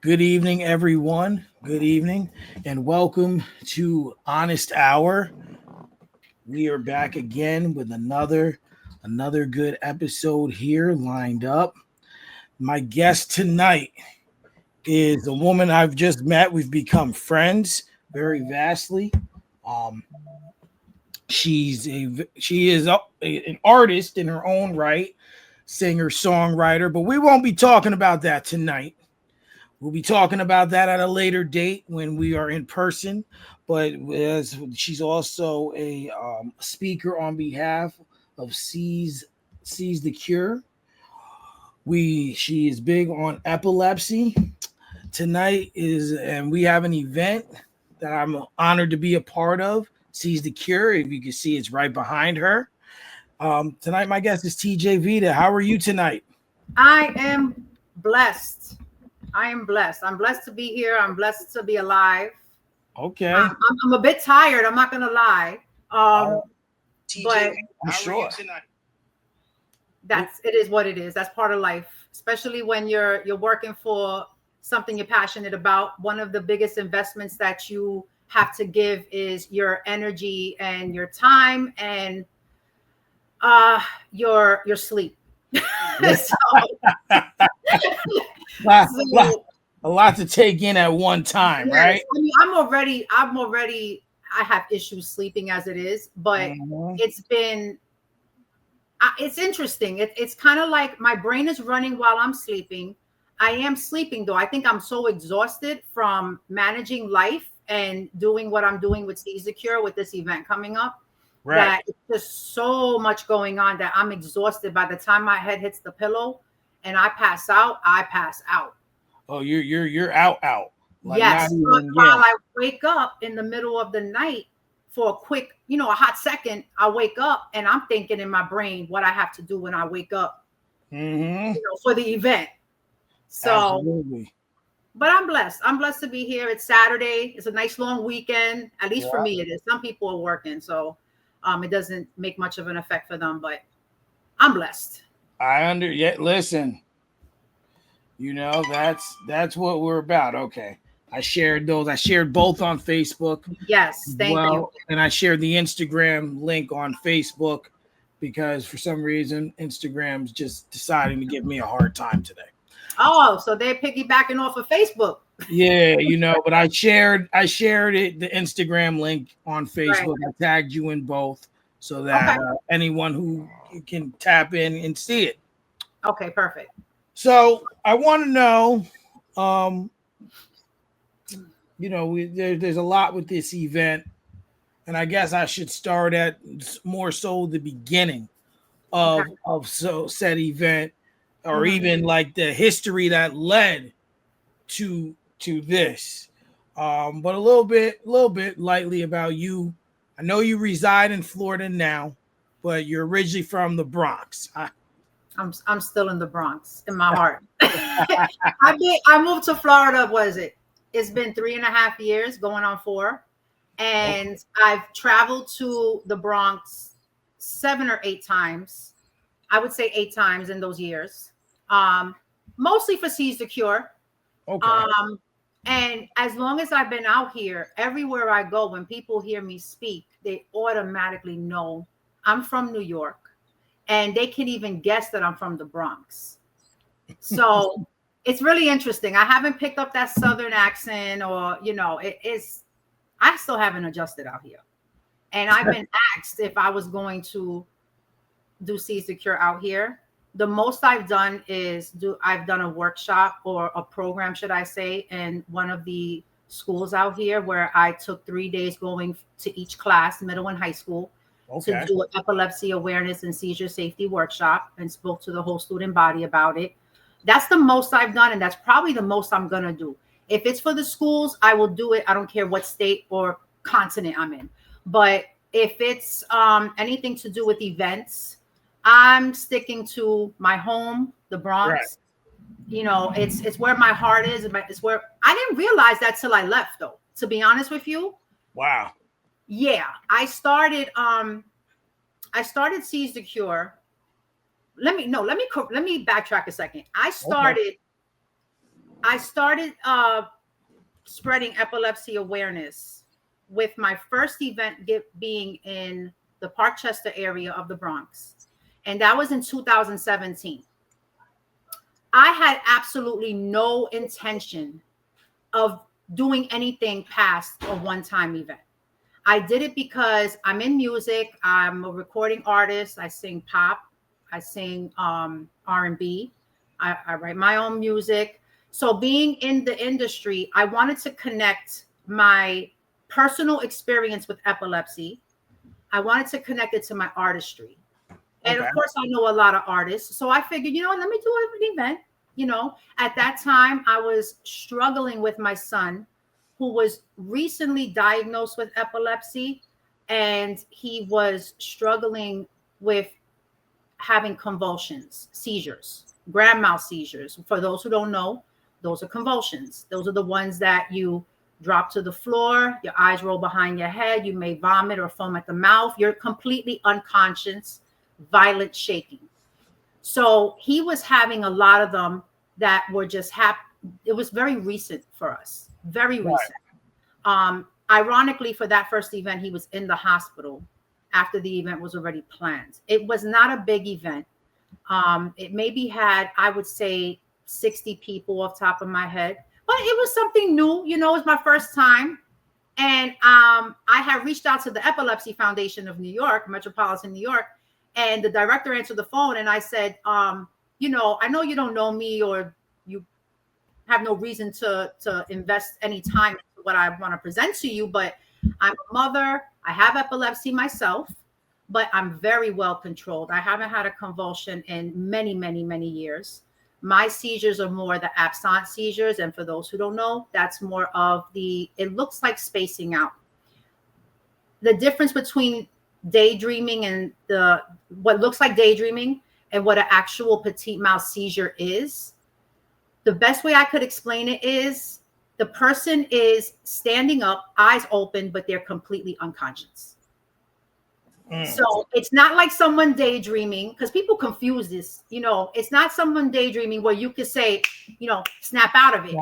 Good evening, everyone. Good evening, and welcome to Honest Hour. We are back again with another good episode here lined up. My guest tonight is a woman I've just met. We've become friends very vastly. Um, she is an artist in her own right, singer songwriter. But we won't be talking about that tonight. We'll be talking about that at a later date when we are in person. But as she's also a speaker on behalf of Seize the Cure. She is big on epilepsy. Tonight is and we have an event that I'm honored to be a part of. Seize the Cure. If you can see, it's right behind her. Tonight, my guest is TJ Vida. How are you tonight? I am blessed. I am blessed. I'm blessed to be here. I'm blessed to be alive. Okay. I'm a bit tired. I'm not gonna lie. TJ, but I'm sure. It is what it is. That's part of life, especially when you're working for something you're passionate about. One of the biggest investments that you have to give is your energy and your time and your sleep. A lot to take in at one time, yes. Right? I mean, I have issues sleeping as it is, but it's interesting. It's kind of like my brain is running while I'm sleeping. I am sleeping though. I think I'm so exhausted from managing life and doing what I'm doing with Seize the Cure with this event coming up. Right. That it's just so much going on that I'm exhausted. By the time my head hits the pillow and I pass out, I pass out. Oh, you're out. Like yes. While I wake up in the middle of the night for a quick, a hot second, I wake up and I'm thinking in my brain what I have to do when I wake up for the event. So, absolutely. But I'm blessed. I'm blessed to be here. It's Saturday. It's a nice long weekend. At least for me, it is. Some people are working, so it doesn't make much of an effect for them. But I'm blessed. Listen, that's what we're about. Okay. I shared those. I shared both on Facebook. Yes, thank you. And I shared the Instagram link on Facebook because for some reason Instagram's just deciding to give me a hard time today. Oh, so they're piggybacking off of Facebook. Yeah, but I shared it, the Instagram link on Facebook. Right. I tagged you in both so that anyone who can tap in and see it. Okay, perfect. So I want to know, there's a lot with this event, and I guess I should start at more so the beginning of said event, or even like the history that led to this. But a little bit lightly about you. I know you reside in Florida now, but you're originally from the Bronx. I'm still in the Bronx in my heart. I moved to Florida. What is it? It's been 3.5 years, going on 4. And I've traveled to the Bronx 7 or 8 times. I would say 8 times in those years. Mostly for Seize the Cure. Okay. And as long as I've been out here, everywhere I go, when people hear me speak, they automatically know I'm from New York. And they can even guess that I'm from the Bronx. So it's really interesting. I haven't picked up that Southern accent or, I still haven't adjusted out here. And I've been asked if I was going to do Seize the Cure out here. The most I've done is I've done a workshop or a program, should I say, in one of the schools out here where I took 3 days going to each class, middle and high school. To do an epilepsy awareness and seizure safety workshop and spoke to the whole student body about it. That's the most I've done, and that's probably the most I'm going to do. If it's for the schools, I will do it. I don't care what state or continent I'm in. But if it's anything to do with events, I'm sticking to my home, the Bronx. Right. It's where my heart is. It's where I didn't realize that till I left, though, to be honest with you. Wow. Yeah, I started Seize the Cure. Let me backtrack a second. I started I started spreading epilepsy awareness with my first event being in the Parkchester area of the Bronx. And that was in 2017. I had absolutely no intention of doing anything past a one-time event. I did it because I'm in music. I'm a recording artist. I sing pop. I sing R&B. I write my own music. So being in the industry, I wanted to connect my personal experience with epilepsy. I wanted to connect it to my artistry. And of course, I know a lot of artists. So I figured, let me do an event. At that time, I was struggling with my son, who was recently diagnosed with epilepsy, and he was struggling with having convulsions, seizures, grand mal seizures. For those who don't know, those are convulsions. Those are the ones that you drop to the floor, your eyes roll behind your head, you may vomit or foam at the mouth, you're completely unconscious, violent shaking. So he was having a lot of them that were just it was very recent for us, very recent. Ironically, for that first event, he was in the hospital after the event was already planned. It was not a big event. It maybe had, I would say, 60 people off the top of my head, but it was something new. It was my first time. And I had reached out to the Epilepsy Foundation of New York, Metropolitan New York, and the director answered the phone. And I said, I know you don't know me or you have no reason to invest any time in what I want to present to you, but I'm a mother. I have epilepsy myself, but I'm very well controlled. I haven't had a convulsion in many, many, many years. My seizures are more the absent seizures. And for those who don't know, that's more of it looks like spacing out. The difference between daydreaming and what looks like daydreaming and what an actual petit mal seizure is, the best way I could explain it is the person is standing up, eyes open, but they're completely unconscious. So it's not like someone daydreaming, because people confuse this. It's not someone daydreaming where you could say, snap out of it.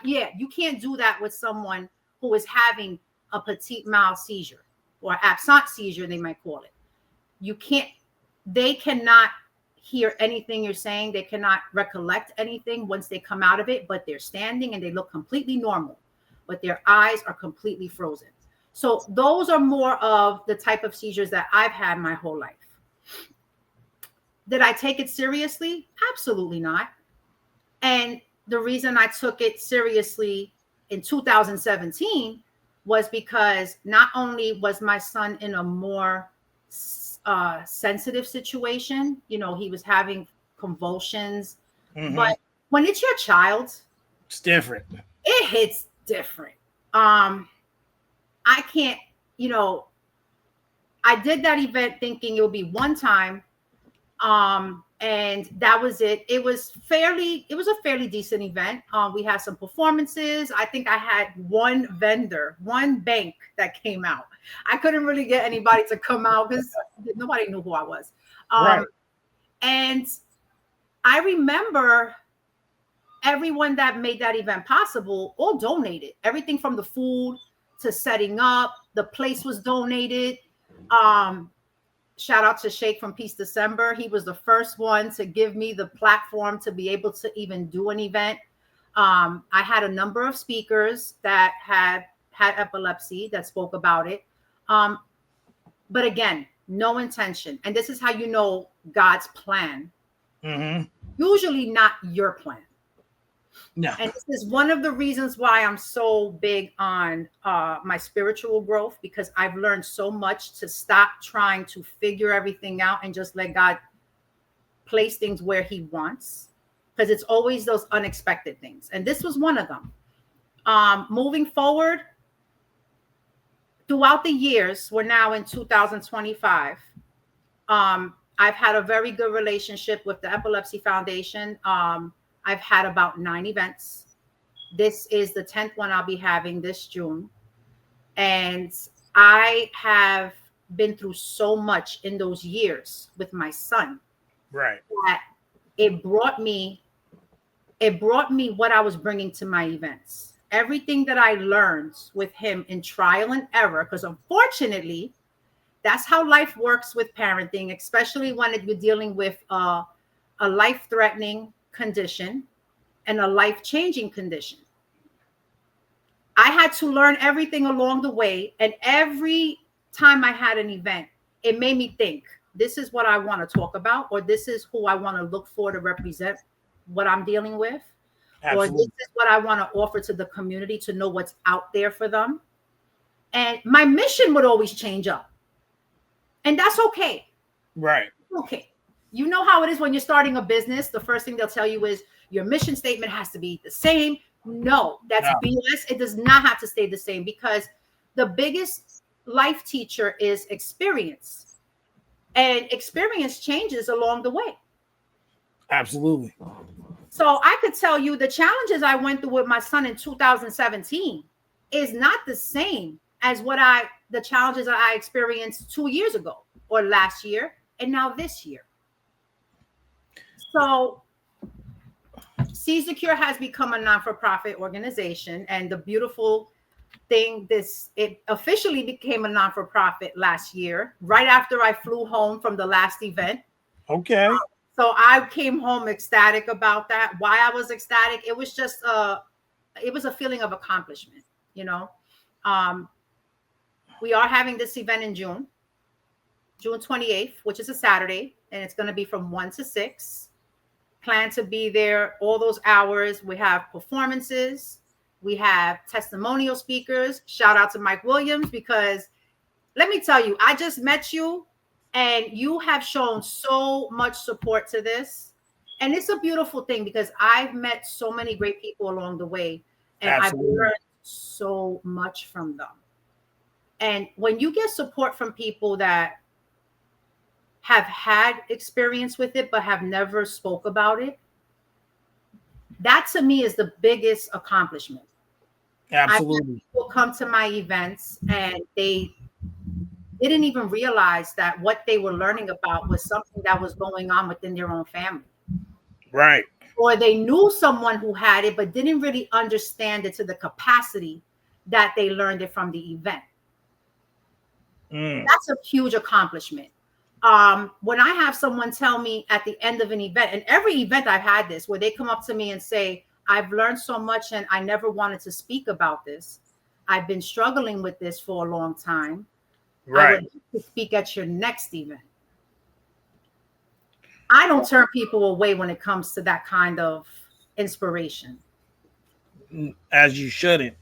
Yeah, you can't do that with someone who is having a petit mal seizure or absent seizure, they might call it. They cannot hear anything you're saying. They cannot recollect anything once they come out of it, but they're standing and they look completely normal, but their eyes are completely frozen. So those are more of the type of seizures that I've had my whole life. Did I take it seriously? Absolutely not. And the reason I took it seriously in 2017 was because not only was my son in a more sensitive situation, he was having convulsions, but when it's your child, it's different. It hits different. I can't, I did that event thinking it would be one time. And that was it. It was a fairly decent event. We had some performances. I think I had one bank that came out. I couldn't really get anybody to come out because nobody knew who I was. Right. And I remember everyone that made that event possible all donated. Everything from the food to setting up, the place was donated. Shout out to Shake from Peace December. He was the first one to give me the platform to be able to even do an event. I had a number of speakers that had epilepsy that spoke about it. But again, no intention. And this is how you know God's plan. Usually not your plan. No. And this is one of the reasons why I'm so big on my spiritual growth, because I've learned so much to stop trying to figure everything out and just let God place things where he wants, because it's always those unexpected things. And this was one of them. Moving forward, throughout the years, we're now in 2025. I've had a very good relationship with the Epilepsy Foundation. I've had about 9 events. This is the 10th one I'll be having this June. And I have been through so much in those years with my son. Right. That it brought me it brought me what I was bringing to my events. Everything that I learned with him in trial and error, because unfortunately, that's how life works with parenting, especially when you're dealing with a life-threatening condition and a life-changing condition. I had to learn everything along the way. And every time I had an event, it made me think, this is what I want to talk about, or this is who I want to look for to represent what I'm dealing with. Absolutely. Or this is what I want to offer to the community to know what's out there for them. And my mission would always change up. And that's okay. Right. Okay. You know how it is when you're starting a business. The first thing they'll tell you is your mission statement has to be the same. No, that's BS. It does not have to stay the same, because the biggest life teacher is experience. And experience changes along the way. Absolutely. So I could tell you the challenges I went through with my son in 2017 is not the same as the challenges that I experienced 2 years ago, or last year, and now this year. So Seize the Cure has become a non-for-profit organization, and the beautiful thing, it officially became a non-for-profit last year, right after I flew home from the last event. Okay. So I came home ecstatic about that. Why I was ecstatic, it was just it was a feeling of accomplishment, you know. We are having this event in June 28th, which is a Saturday, and it's going to be from 1 to 6. Plan to be there all those hours. We have performances. We have testimonial speakers. Shout out to Mike Williams, because let me tell you, I just met you and you have shown so much support to this. And it's a beautiful thing, because I've met so many great people along the way, and Absolutely. I've learned so much from them. And when you get support from people that have had experience with it but have never spoke about it, that to me is the biggest accomplishment. Absolutely. People come to my events and they didn't even realize that what they were learning about was something that was going on within their own family. Right. Or they knew someone who had it but didn't really understand it to the capacity that they learned it from the event. That's a huge accomplishment. When I have someone tell me at the end of an event, and every event I've had this, where they come up to me and say, I've learned so much and I never wanted to speak about this. I've been struggling with this for a long time. Right. I would like to speak at your next event. I don't turn people away when it comes to that kind of inspiration. As you shouldn't.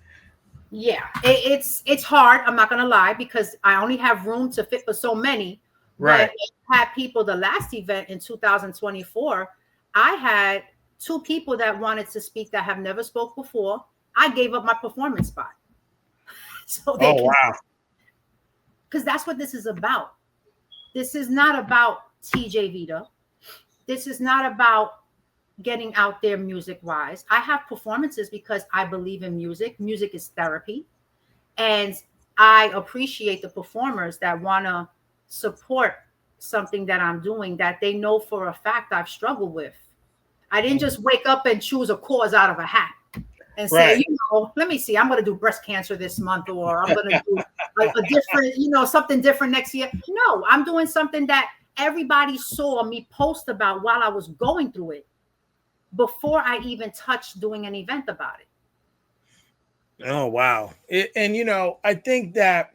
Yeah, it's hard. I'm not going to lie, because I only have room to fit for so many. Right. I had people, the last event in 2024, I had 2 people that wanted to speak that have never spoke before. I gave up my performance spot. So they wow. Because that's what this is about. This is not about TJ Vida. This is not about getting out there music-wise. I have performances because I believe in music. Music is therapy. And I appreciate the performers that want to support something that I'm doing that they know for a fact I've struggled with. I didn't just wake up and choose a cause out of a hat and say, you know, let me see, I'm going to do breast cancer this month, or I'm going to do like a different, you know, something different next year. No, I'm doing something that everybody saw me post about while I was going through it before I even touched doing an event about it. Oh, wow. And, you know, I think that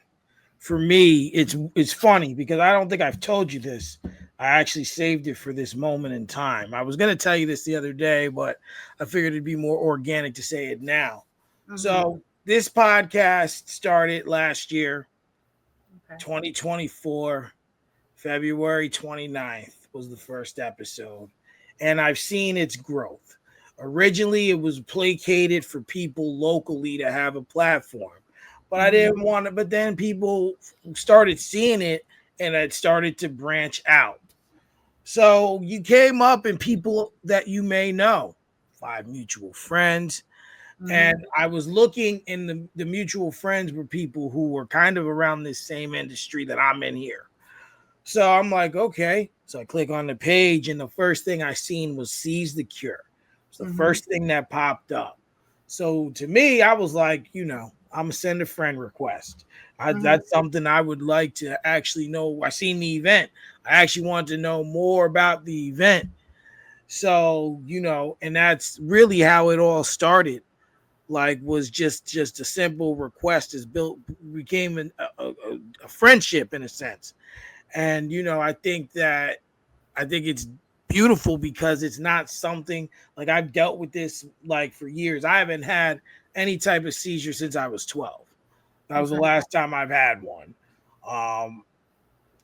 for me, it's funny, because I don't think I've told you this. I actually saved it for this moment in time. I was going to tell you this the other day, but I figured it'd be more organic to say it now. Mm-hmm. So this podcast started last year, 2024, February 29th was the first episode. And I've seen its growth. Originally, it was placated for people locally to have a platform. But I didn't want to, but then people started seeing it and it started to branch out. So you came up and people that you may know, 5 mutual friends. And I was looking in the mutual friends were people who were kind of around this same industry that I'm in here. So I'm like, okay. So I click on the page and the first thing I seen was Seize the Cure. It's the first thing that popped up. So to me, I was like, I'm gonna send a friend request. That's something I would like to actually know. I seen the event. I actually wanted to know more about the event. So, and that's really how it all started. Like, was just a simple request became a friendship in a sense. And, I think it's beautiful because it's not something like I've dealt with this like for years. I haven't had any type of seizure since I was 12. That was the last time I've had one.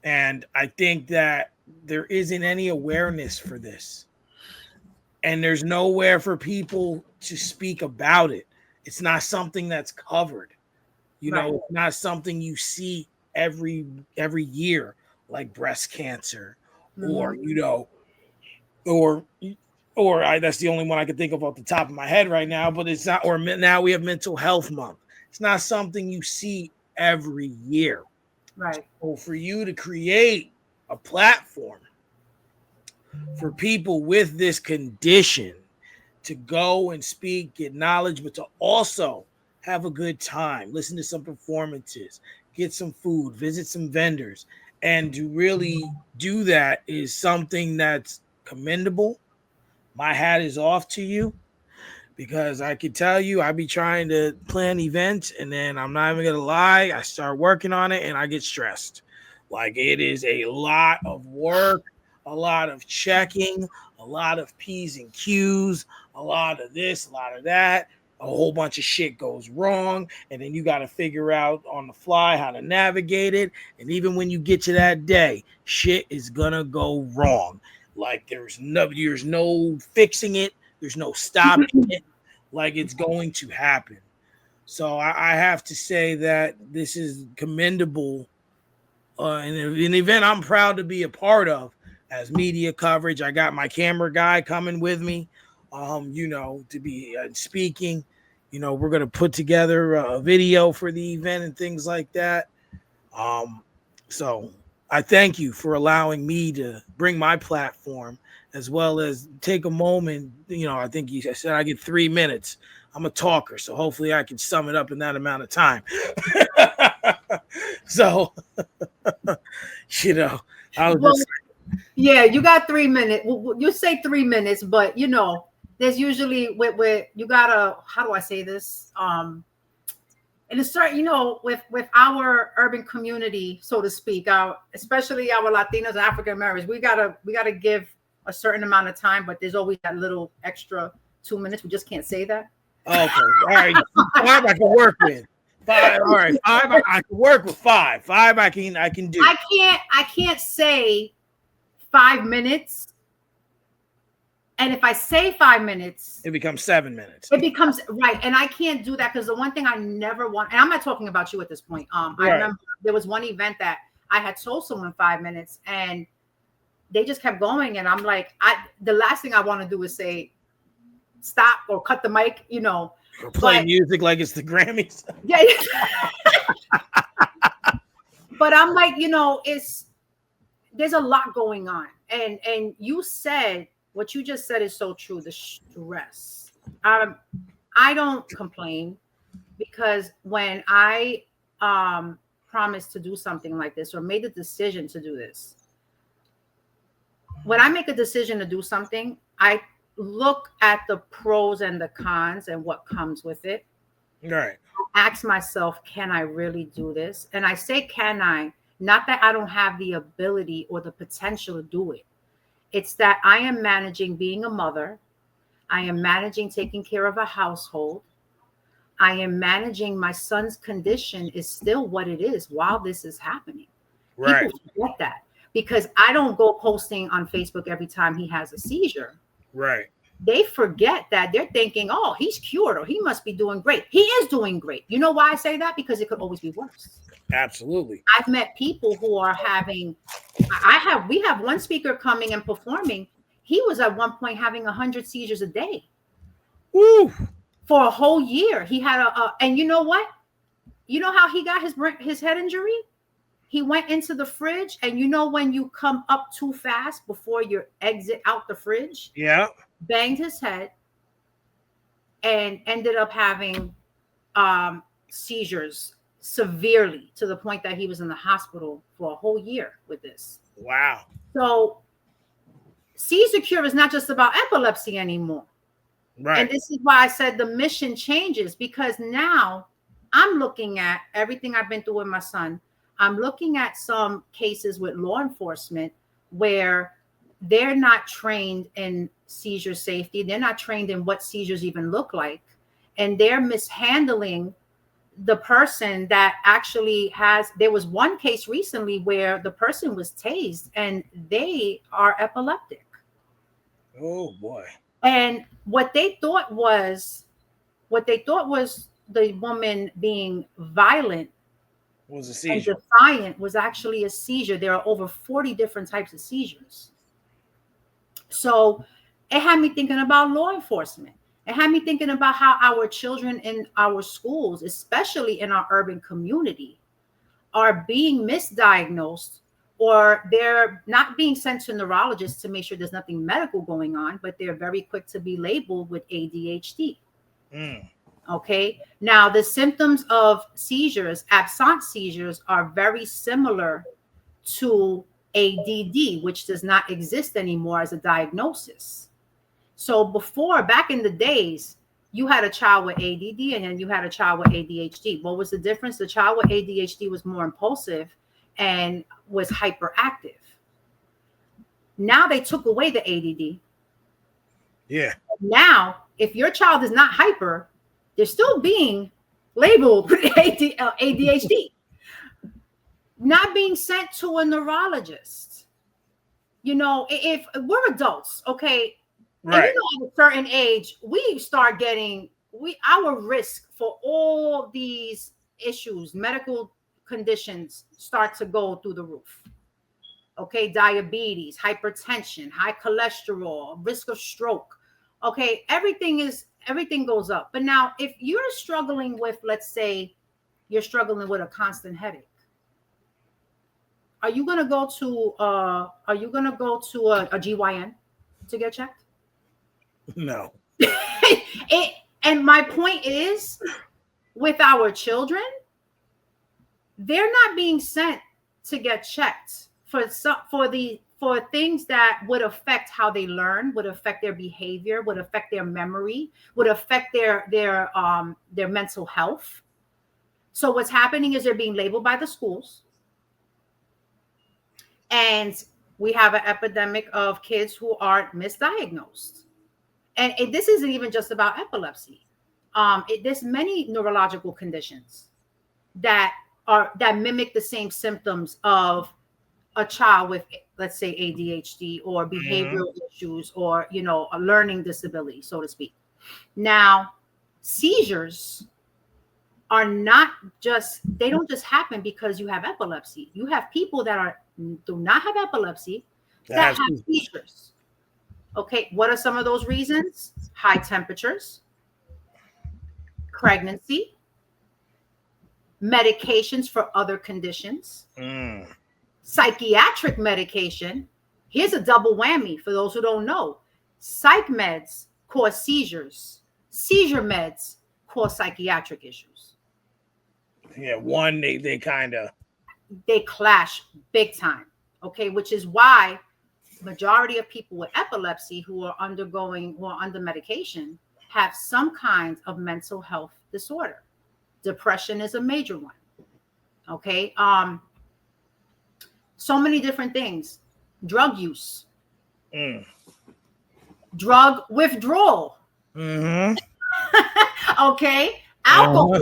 And I think that there isn't any awareness for this. And there's nowhere for people to speak about it. It's not something that's covered. It's not something you see every year, like breast cancer, or that's the only one I can think of off the top of my head right now. But it's not. Or now we have Mental Health Month. It's not something you see every year. Right. So for you to create a platform for people with this condition to go and speak, get knowledge, but to also have a good time, listen to some performances, get some food, visit some vendors, and to really do that is something that's commendable. My hat is off to you, because I can tell you, I be trying to plan events, and then I'm not even gonna lie, I start working on it and I get stressed. Like, it is a lot of work, a lot of checking, a lot of P's and Q's, a lot of this, a lot of that. A whole bunch of shit goes wrong, and then you got to figure out on the fly how to navigate it. And even when you get to that day, shit is gonna go wrong. Like, there's no fixing it. There's no stopping it. Like, it's going to happen. So I have to say that this is commendable, and an event I'm proud to be a part of as media coverage. I got my camera guy coming with me, to be speaking. We're going to put together a video for the event and things like that. So I thank you for allowing me to bring my platform, as well as take a moment. I think you said I get 3 minutes. I'm a talker, so hopefully I can sum it up in that amount of time. So, yeah, you got 3 minutes. You say 3 minutes, but there's usually with you gotta, how do I say this? And it's starting, with our urban community, so to speak, especially our Latinos and African Americans, we gotta give a certain amount of time, but there's always that little extra 2 minutes. We just can't say that. Okay, all right. 5 I can work with. 5, all right. 5 I can work with. 5 I can do. I can't say 5 minutes. And if I say 5 minutes, it becomes 7 minutes. It becomes right. And I can't do that, because the one thing I never want, and I'm not talking about you at this point. I remember there was one event that I had told someone 5 minutes, and they just kept going. And I'm like, the last thing I want to do is say stop or cut the mic, Or play music like it's the Grammys. Yeah. But I'm like, there's a lot going on. And you said, what you just said is so true. The stress. I don't complain, because when I promised to do something like this, or made the decision to do this, when I make a decision to do something, I look at the pros and the cons and what comes with it. Right. Ask myself, can I really do this? And I say, can I? Not that I don't have the ability or the potential to do it. It's that I am managing being a mother. I am managing taking care of a household. I am managing my son's condition is still what it is while this is happening. Right. People forget that, because I don't go posting on Facebook every time he has a seizure. Right. They forget that. They're thinking, oh, he's cured, or he must be doing great. He is doing great. You know why I say that? Because it could always be worse. Absolutely. I've met people who are we have one speaker coming and performing. He was at one point having 100 seizures a day. Woo. For a whole year. He had and you know what? You know how he got his head injury? He went into the fridge, and when you come up too fast before you exit out the fridge? Yeah. Banged his head, and ended up having seizures severely to the point that he was in the hospital for a whole year with this. Wow. So seizure cure is not just about epilepsy anymore. Right. And this is why I said the mission changes, because now I'm looking at everything I've been through with my son. I'm looking at some cases with law enforcement where they're not trained in seizure safety. They're not trained in what seizures even look like. And they're mishandling the person that actually has. There was one case recently where the person was tased and they are epileptic. Oh boy. And what they thought was the woman being violent Was a seizure. and defiant was actually a seizure. There are over 40 different types of seizures. So it had me thinking about law enforcement. It had me thinking about how our children in our schools, especially in our urban community, are being misdiagnosed, or they're not being sent to neurologists to make sure there's nothing medical going on, but they're very quick to be labeled with ADHD. Okay. Now, the symptoms of seizures, absence seizures, are very similar to ADD, which does not exist anymore as a diagnosis. So before, back in the days, you had a child with ADD and then you had a child with ADHD. What was the difference? The child with ADHD was more impulsive and was hyperactive. Now they took away the ADD. Yeah. Now, if your child is not hyper, they're still being labeled with ADHD. Not being sent to a neurologist. You know, if we're adults, okay, right. And you know, at a certain age, we start getting our risk for all these issues, medical conditions, start to go through the roof. Okay, diabetes, hypertension, high cholesterol, risk of stroke. Okay, everything goes up. But now, if you're struggling with, let's say, you're struggling with a constant headache, are you gonna go to a GYN to get checked? No. And my point is, with our children, they're not being sent to get checked for things that would affect how they learn, would affect their behavior, would affect their memory, would affect their mental health. So what's happening is they're being labeled by the schools. And we have an epidemic of kids who are misdiagnosed. And this isn't even just about epilepsy. There's many neurological conditions that mimic the same symptoms of a child with, let's say, ADHD or behavioral issues, or, you know, a learning disability, so to speak. Now, seizures are not just, they don't just happen because you have epilepsy. You have people that do not have epilepsy that have seizures. Okay, what are some of those reasons? High temperatures, pregnancy, medications for other conditions, psychiatric medication. Here's a double whammy for those who don't know. Psych meds cause seizures. Seizure meds cause psychiatric issues. Yeah, one, they clash big time. Okay, which is why majority of people with epilepsy who are under medication have some kind of mental health disorder. Depression is a major one. Okay. So many different things. Drug use. Drug withdrawal. Okay. Alcohol.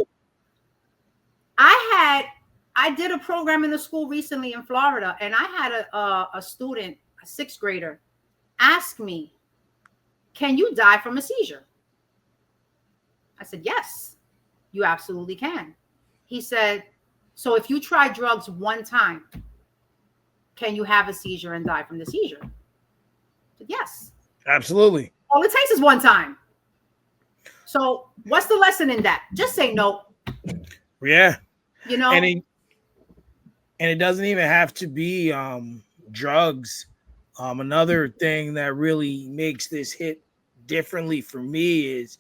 I did a program in the school recently in Florida, and I had a student, a sixth grader, ask me, "Can you die from a seizure?" I said, "Yes, you absolutely can." He said, "So if you try drugs one time, can you have a seizure and die from the seizure?" I said, "Yes, absolutely. All it takes is one time." So what's the lesson in that? Just say no. Yeah. You know, and it doesn't even have to be drugs. Another thing that really makes this hit differently for me is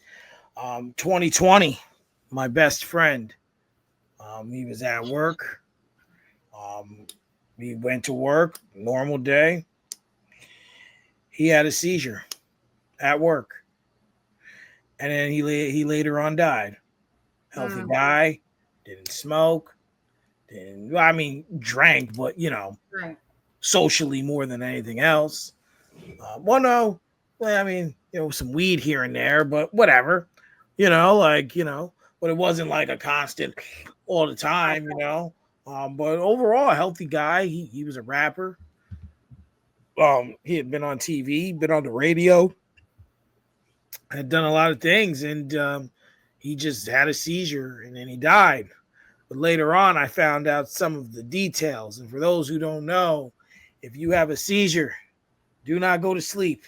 2020, my best friend, he was at work. He went to work, normal day. He had a seizure at work, and then he later on died. Healthy guy, didn't smoke, drank, but Right. socially more than anything else. Some weed here and there, but whatever, but it wasn't like a constant all the time. But overall, a healthy guy. He was a rapper. He had been on TV, been on the radio, had done a lot of things, and he just had a seizure and then he died. But later on, I found out some of the details. And for those who don't know, if you have a seizure, do not go to sleep.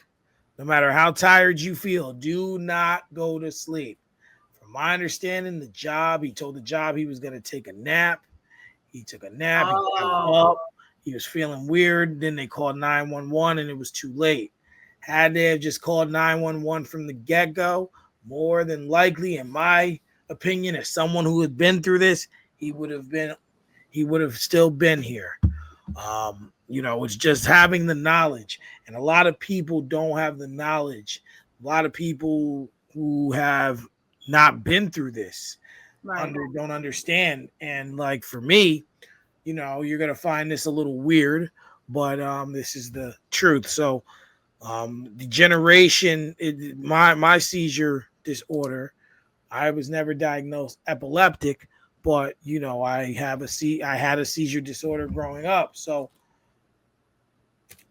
No matter how tired you feel, do not go to sleep. From my understanding, he told the job he was going to take a nap. He took a nap. He got up. He was feeling weird. Then they called 911 and it was too late. Had they have just called 911 from the get-go, more than likely, in my opinion, as someone who had been through this, he would have still been here. It's just having the knowledge. And a lot of people don't have the knowledge. A lot of people who have not been through this don't understand. And like for me, you're going to find this a little weird, but this is the truth. So the generation, my seizure disorder, I was never diagnosed epileptic, but I had a seizure disorder growing up. So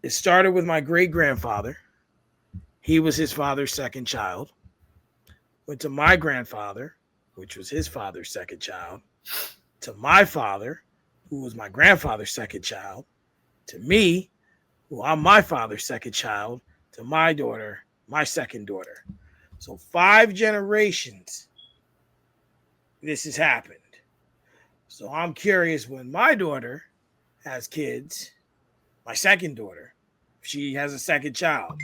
it started with my great grandfather. He was his father's second child. Went to my grandfather, which was his father's second child, to my father, who was my grandfather's second child, to me, who I'm my father's second child, to my daughter, my second daughter. So 5 generations this has happened. So I'm curious, when my daughter has kids, my second daughter, if she has a second child,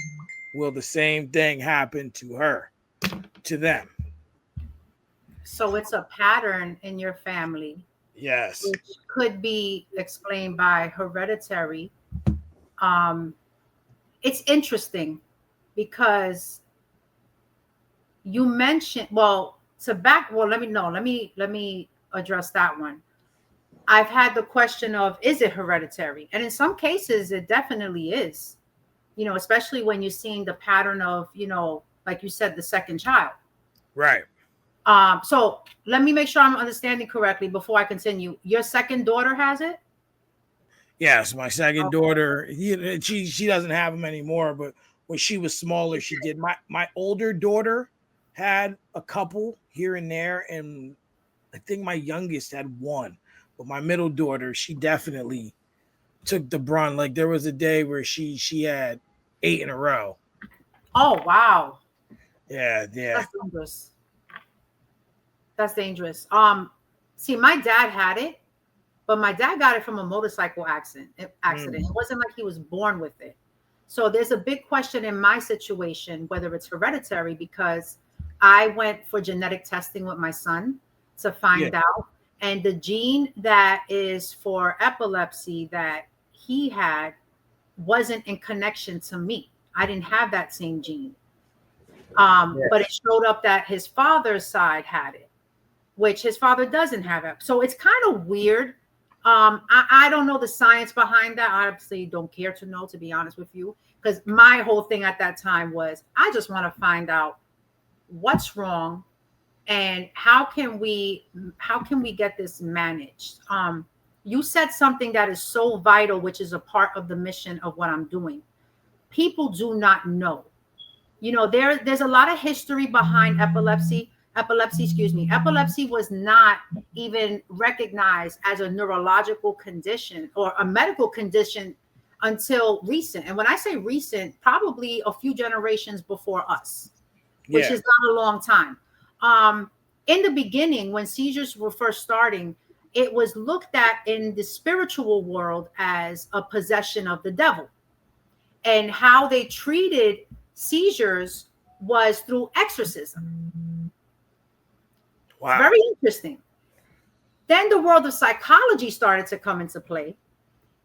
will the same thing happen to her, to them? So it's a pattern in your family. Yes. Which could be explained by hereditary. It's interesting because you mentioned, let me address that one. I've had the question of, is it hereditary? And in some cases, it definitely is, especially when you're seeing the pattern of, like you said, the second child. Right. So let me make sure I'm understanding correctly before I continue. Your second daughter has it? Yes, my second daughter, she doesn't have them anymore, but when she was smaller, she did. My older daughter had a couple here and there, and I think my youngest had one. But my middle daughter, she definitely took the brunt. Like there was a day where she had 8 in a row. Oh, wow. Yeah. That's dangerous. See, my dad had it, but my dad got it from a motorcycle accident. It wasn't like he was born with it. So there's a big question in my situation, whether it's hereditary, because I went for genetic testing with my son to find out. And the gene that is for epilepsy that he had wasn't in connection to me. I didn't have that same gene. But it showed up that his father's side had it, which his father doesn't have it. So it's kind of weird. I don't know the science behind that. I obviously don't care to know, to be honest with you, because my whole thing at that time was, I just want to find out what's wrong and how can we get this managed. You said something that is so vital, which is a part of the mission of what I'm doing. People do not know. There's a lot of history behind epilepsy. Epilepsy was not even recognized as a neurological condition or a medical condition until recent. And when I say recent, probably a few generations before us, which is not a long time. In the beginning, when seizures were first starting, it was looked at in the spiritual world as a possession of the devil. And how they treated seizures was through exorcism. Wow. Very interesting. Then the world of psychology started to come into play.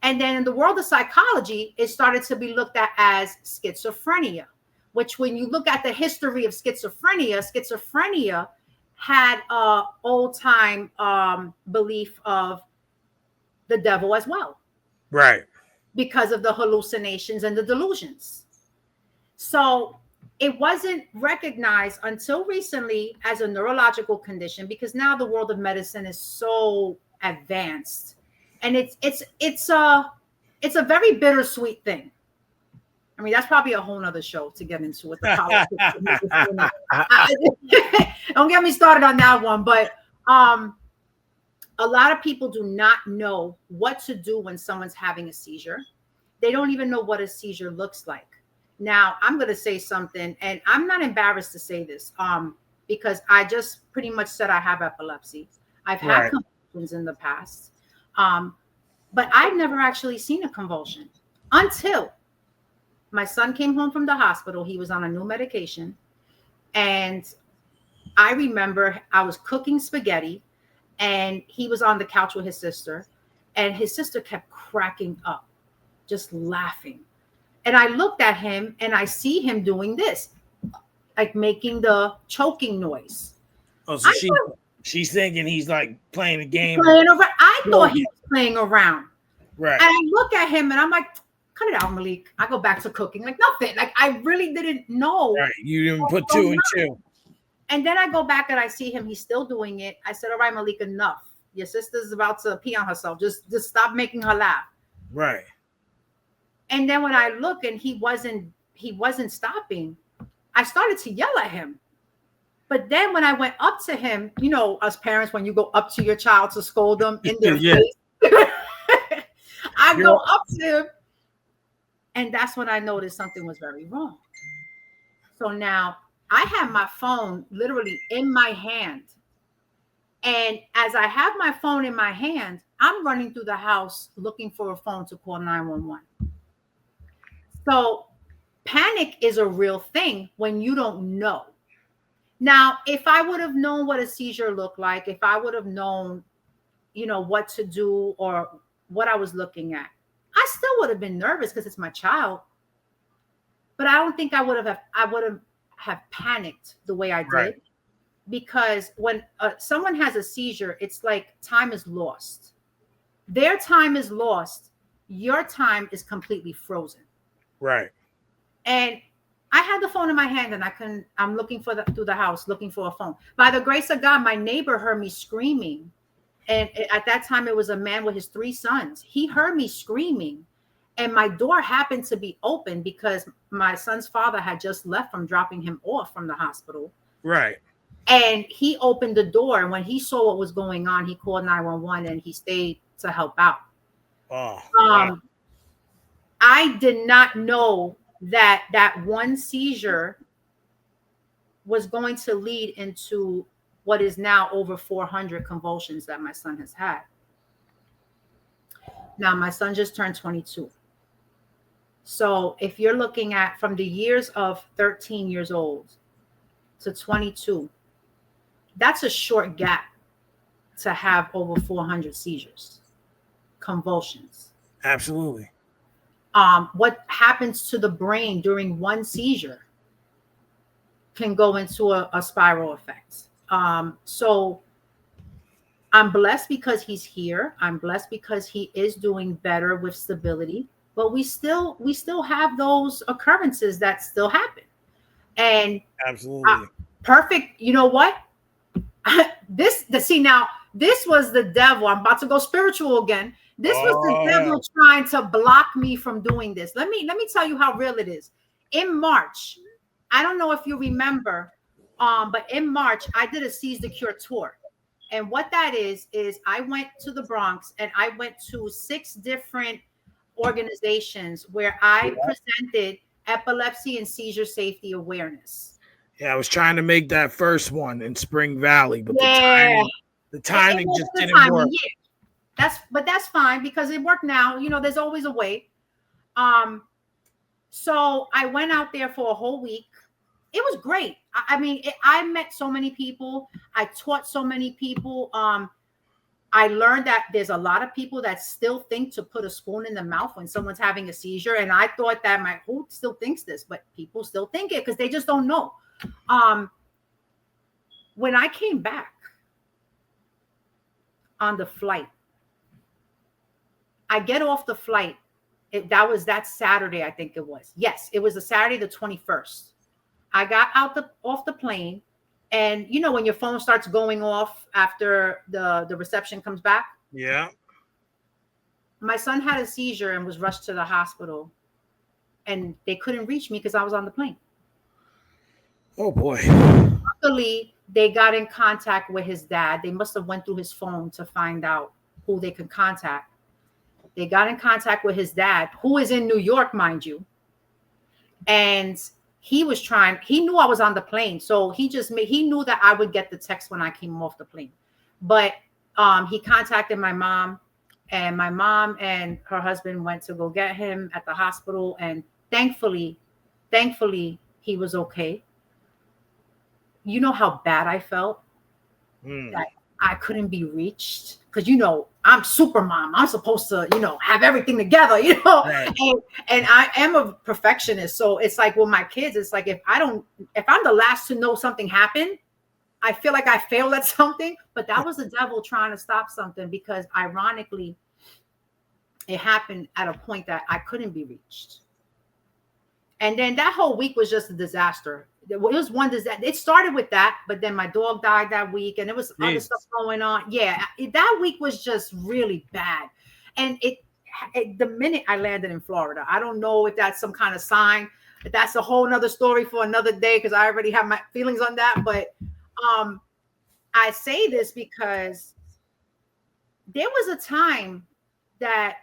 And then in the world of psychology, it started to be looked at as schizophrenia, which when you look at the history of schizophrenia had a old time belief of the devil as well. Right. Because of the hallucinations and the delusions. So it wasn't recognized until recently as a neurological condition, because now the world of medicine is so advanced. And it's a very bittersweet thing. I mean, that's probably a whole nother show to get into with the politics. Don't get me started on that one. But a lot of people do not know what to do when someone's having a seizure. They don't even know what a seizure looks like. Now, I'm going to say something, and I'm not embarrassed to say this, because I just pretty much said I have epilepsy. I've had convulsions in the past. But I've never actually seen a convulsion until my son came home from the hospital. He was on a new medication. And I remember I was cooking spaghetti and he was on the couch with his sister. And his sister kept cracking up, just laughing. And I looked at him and I see him doing this, like making the choking noise. Oh, so she's thinking he's like playing a game. I thought he was playing around. Right. And I look at him and I'm like, cut it out, Malik. I go back to cooking. Like nothing. Like I really didn't know. Right. You didn't put two and two. And then I go back and I see him. He's still doing it. I said, all right, Malik, enough. Your sister's about to pee on herself. Just stop making her laugh. Right. And then when I look and he wasn't stopping, I started to yell at him. But then when I went up to him, you know, as parents, when you go up to your child to scold them in their face, I go up to him, and that's when I noticed something was very wrong. So now I have my phone literally in my hand. And as I have my phone in my hand, I'm running through the house looking for a phone to call 911. So panic is a real thing when you don't know. Now, if I would have known what a seizure looked like, if I would have known, you know, what to do or what I was looking at, I still would have been nervous because it's my child. But I don't think I would have panicked the way I did. Right. Because when someone has a seizure, it's like time is lost. Their time is lost. Your time is completely frozen. Right. And I had the phone in my hand and I'm looking through the house, looking for a phone. By the grace of God, my neighbor heard me screaming. And at that time, it was a man with his 3 sons. He heard me screaming. And my door happened to be open because my son's father had just left from dropping him off from the hospital. Right. And he opened the door. And when he saw what was going on, he called 911 and he stayed to help out. Oh, wow. I did not know that one seizure was going to lead into what is now over 400 convulsions that my son has had. Now, my son just turned 22. So if you're looking at from the years of 13 years old to 22, that's a short gap to have over 400 seizures, convulsions. Absolutely. What happens to the brain during one seizure can go into a spiral effect. So I'm blessed because he's here. I'm blessed because he is doing better with stability, but we still have those occurrences that still happen. And absolutely perfect. You know what? This was the devil. I'm about to go spiritual again. This was the devil trying to block me from doing this. Let me tell you how real it is. In March, I don't know if you remember, but in March, I did a Seize the Cure tour. And what that is I went to the Bronx and I went to 6 different organizations where I presented epilepsy and seizure safety awareness. Yeah, I was trying to make that first one in Spring Valley, but the timing just didn't work. Yeah. That's fine because it worked now. You know, there's always a way. So I went out there for a whole week. it was great. I mean, I met so many people. I taught so many people. I learned that there's a lot of people that still think to put a spoon in the mouth when someone's having a seizure. And I thought that who still thinks this, but people still think it because they just don't know. When I came back on the flight, I get off the flight. That was that Saturday, I think it was. Yes, it was a Saturday, the 21st. I got off the plane. And you know, when your phone starts going off after the reception comes back? Yeah. My son had a seizure and was rushed to the hospital. And they couldn't reach me because I was on the plane. Oh, boy. Luckily, they got in contact with his dad. They must have went through his phone to find out who they could contact. They got in contact with his dad, who is in New York, mind you. And he knew I was on the plane. So he knew that I would get the text when I came off the plane. But he contacted my mom, and my mom and her husband went to go get him at the hospital. And thankfully, he was okay. You know how bad I felt that I couldn't be reached. Because, you know, I'm super mom. I'm supposed to, you know, have everything together, you know, right. And I am a perfectionist. So it's like with my kids, it's like if I'm the last to know something happened, I feel like I failed at something. But that was the devil trying to stop something, because ironically, it happened at a point that I couldn't be reached. And then that whole week was just a disaster. It was one disaster. It started with that, but then my dog died that week, and there was other stuff going on. Yeah, that week was just really bad. And the minute I landed in Florida, I don't know if that's some kind of sign. But that's a whole nother story for another day, because I already have my feelings on that. But I say this because there was a time that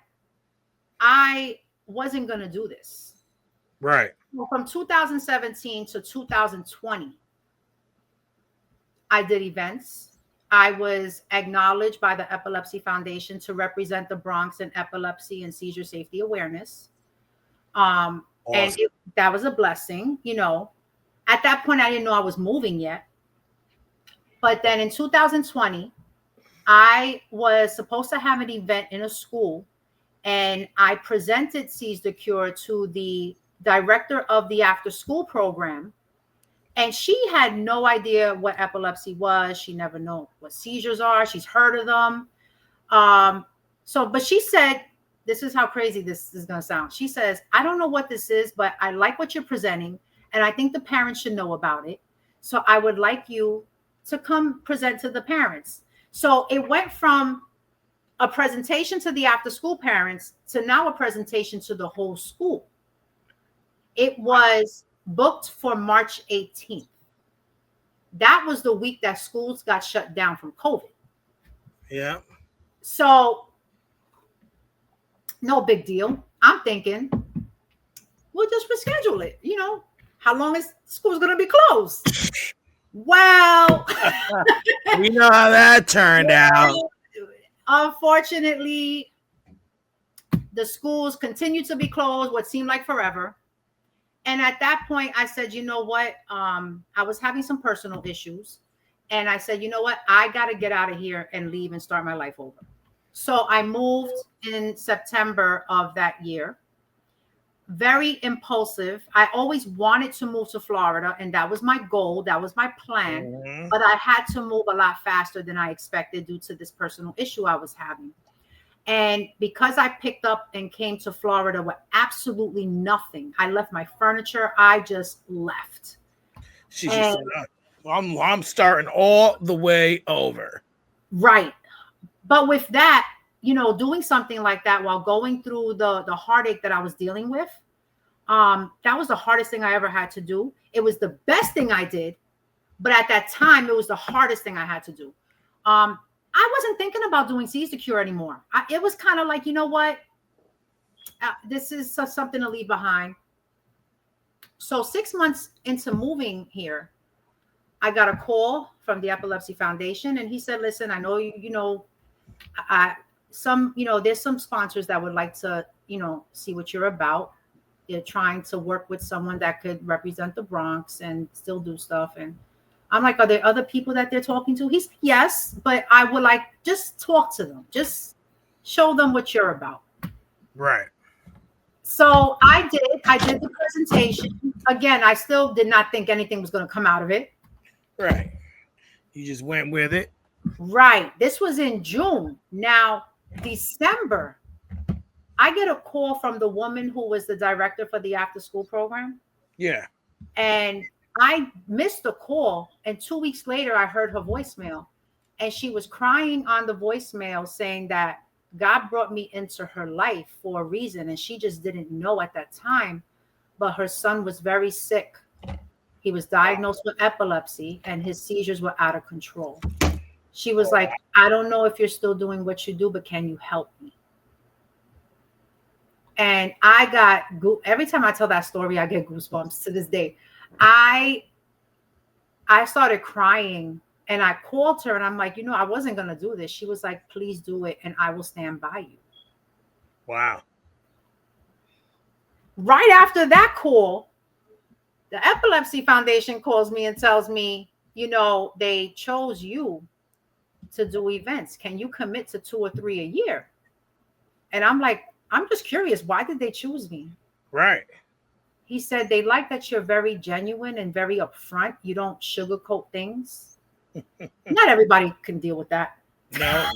I wasn't going to do this. Right. From 2017 to 2020, I did events. I was acknowledged by the Epilepsy Foundation to represent the Bronx in epilepsy and seizure safety awareness. Awesome. And that was a blessing. You know, at that point, I didn't know I was moving yet. But then in 2020, I was supposed to have an event in a school, and I presented Seize the Cure to the director of the after school program. And she had no idea what epilepsy was. She never knew what seizures are. She's heard of them. But she said, this is how crazy this is going to sound. She says, I don't know what this is, but I like what you're presenting, and I think the parents should know about it. So I would like you to come present to the parents. So it went from a presentation to the after school parents to now a presentation to the whole school. It was booked for March 18th. That was the week that schools got shut down from COVID. Yeah. So no big deal. I'm thinking, we'll just reschedule it. You know, how long is school's going to be closed? Well, we know how that turned out. Unfortunately, the schools continued to be closed, what seemed like forever. And at that point, I said, you know what? I was having some personal issues. And I said, you know what? I got to get out of here and leave and start my life over. So I moved in September of that year. Very impulsive. I always wanted to move to Florida, and that was my goal. That was my plan. Mm-hmm. But I had to move a lot faster than I expected due to this personal issue I was having. And because I picked up and came to Florida with absolutely nothing, I left my furniture. I just left. She said, I'm starting all the way over. Right. But with that, you know, doing something like that while going through the heartache that I was dealing with, that was the hardest thing I ever had to do. It was the best thing I did. But at that time, it was the hardest thing I had to do. I wasn't thinking about doing Seize the Cure anymore. It was kind of like, you know what? This is something to leave behind. So 6 months into moving here, I got a call from the Epilepsy Foundation, and he said, listen, I know there's some sponsors that would like to, see what you're about. They're trying to work with someone that could represent the Bronx and still do stuff. And I'm like, are there other people that they're talking to? He's yes, but I would like just talk to them. Just show them what you're about. Right. So I did the presentation. Again, I still did not think anything was going to come out of it. Right. You just went with it. Right. This was in June. Now, December, I get a call from the woman who was the director for the after school program. Yeah. And I missed the call. And 2 weeks later, I heard her voicemail. And she was crying on the voicemail saying that God brought me into her life for a reason. And she just didn't know at that time. But her son was very sick. He was diagnosed with epilepsy and his seizures were out of control. She was like, I don't know if you're still doing what you do, but can you help me? And I got, every time I tell that story, I get goosebumps to this day. I started crying and I called her and I'm like, I wasn't going to do this. She was like, please do it and I will stand by you. Wow. Right after that call, the Epilepsy Foundation calls me and tells me, they chose you to do events. Can you commit to 2 or 3 a year? And I'm like, I'm just curious. Why did they choose me? Right. He said, they like that you're very genuine and very upfront. You don't sugarcoat things. Not everybody can deal with that. No,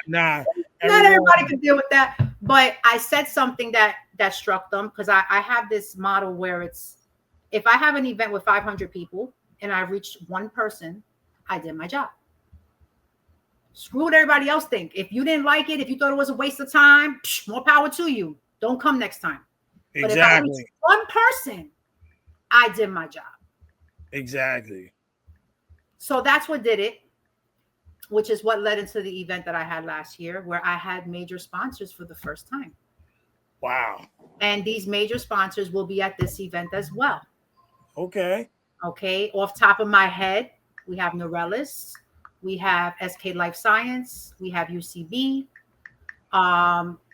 not everybody can deal with that. But I said something that struck them because I have this model where it's, if I have an event with 500 people and I reached one person, I did my job. Screw what everybody else think. If you didn't like it, if you thought it was a waste of time, more power to you. Don't come next time. Exactly. But if I reached one person, I did my job. Exactly. So that's what did it, which is what led into the event that I had last year, where I had major sponsors for the first time. Wow. And these major sponsors will be at this event as well. Okay. Off top of my head, we have Norellis, we have SK Life Science, we have UCB,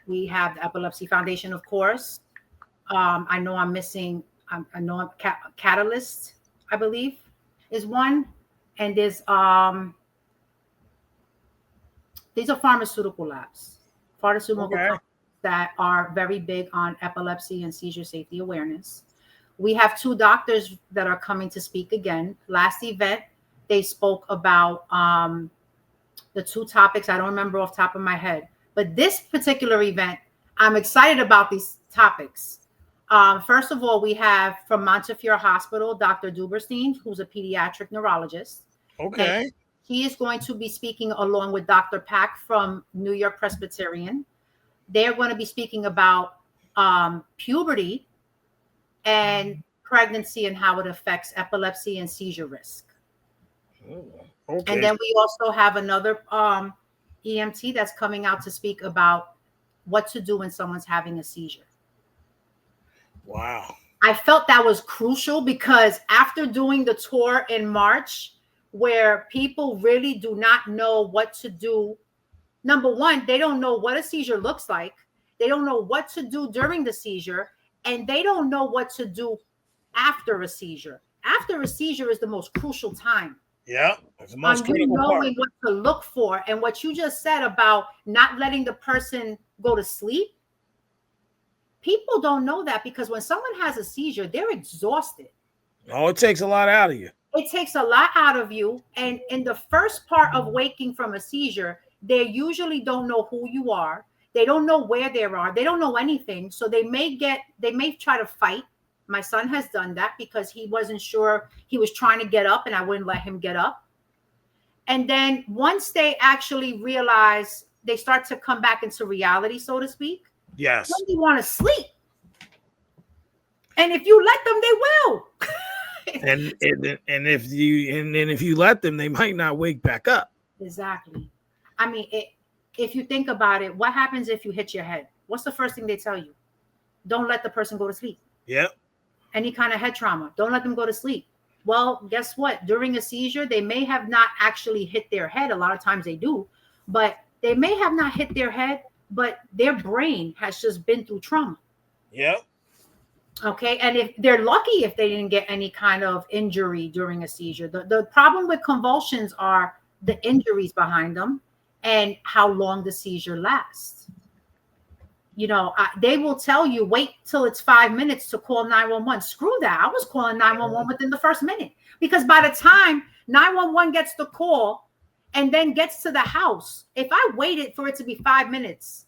we have the Epilepsy Foundation, of course. I know I'm missing, Catalyst, I believe, is one. And there's these are pharmaceutical labs, companies that are very big on epilepsy and seizure safety awareness. We have 2 doctors that are coming to speak again. Last event, they spoke about the 2 topics. I don't remember off the top of my head. But this particular event, I'm excited about these topics. First of all, we have from Montefiore Hospital, Dr. Duberstein, who's a pediatric neurologist. Okay. And he is going to be speaking along with Dr. Pack from New York Presbyterian. They're going to be speaking about puberty and pregnancy and how it affects epilepsy and seizure risk. Okay. And then we also have another EMT that's coming out to speak about what to do when someone's having a seizure. Wow. I felt that was crucial because after doing the tour in March, where people really do not know what to do. Number one, they don't know what a seizure looks like. They don't know what to do during the seizure, and they don't know what to do after a seizure. After a seizure is the most crucial time. Yeah, it's the most critical part. Knowing what to look for, and what you just said about not letting the person go to sleep. People don't know that because when someone has a seizure, they're exhausted. Oh, it takes a lot out of you. It takes a lot out of you. And in the first part of waking from a seizure, they usually don't know who you are. They don't know where they are. They don't know anything. So they may try to fight. My son has done that because he wasn't sure. He was trying to get up and I wouldn't let him get up. And then once they actually realize, they start to come back into reality, so to speak. Yes. When they want to sleep. And if you let them, they will. and if you let them, they might not wake back up. Exactly. I mean, if you think about it, what happens if you hit your head? What's the first thing they tell you? Don't let the person go to sleep. Yep. Any kind of head trauma, don't let them go to sleep. Well, guess what? During a seizure, they may have not actually hit their head. A lot of times they do, but they may have not hit their head, but their brain has just been through trauma. Yep. Okay. And if they're lucky if they didn't get any kind of injury during a seizure. The problem with convulsions are the injuries behind them and how long the seizure lasts. They will tell you, wait till it's 5 minutes to call 911. Screw that. I was calling 911 within the first minute, because by the time 911 gets the call and then gets to the house, if I waited for it to be 5 minutes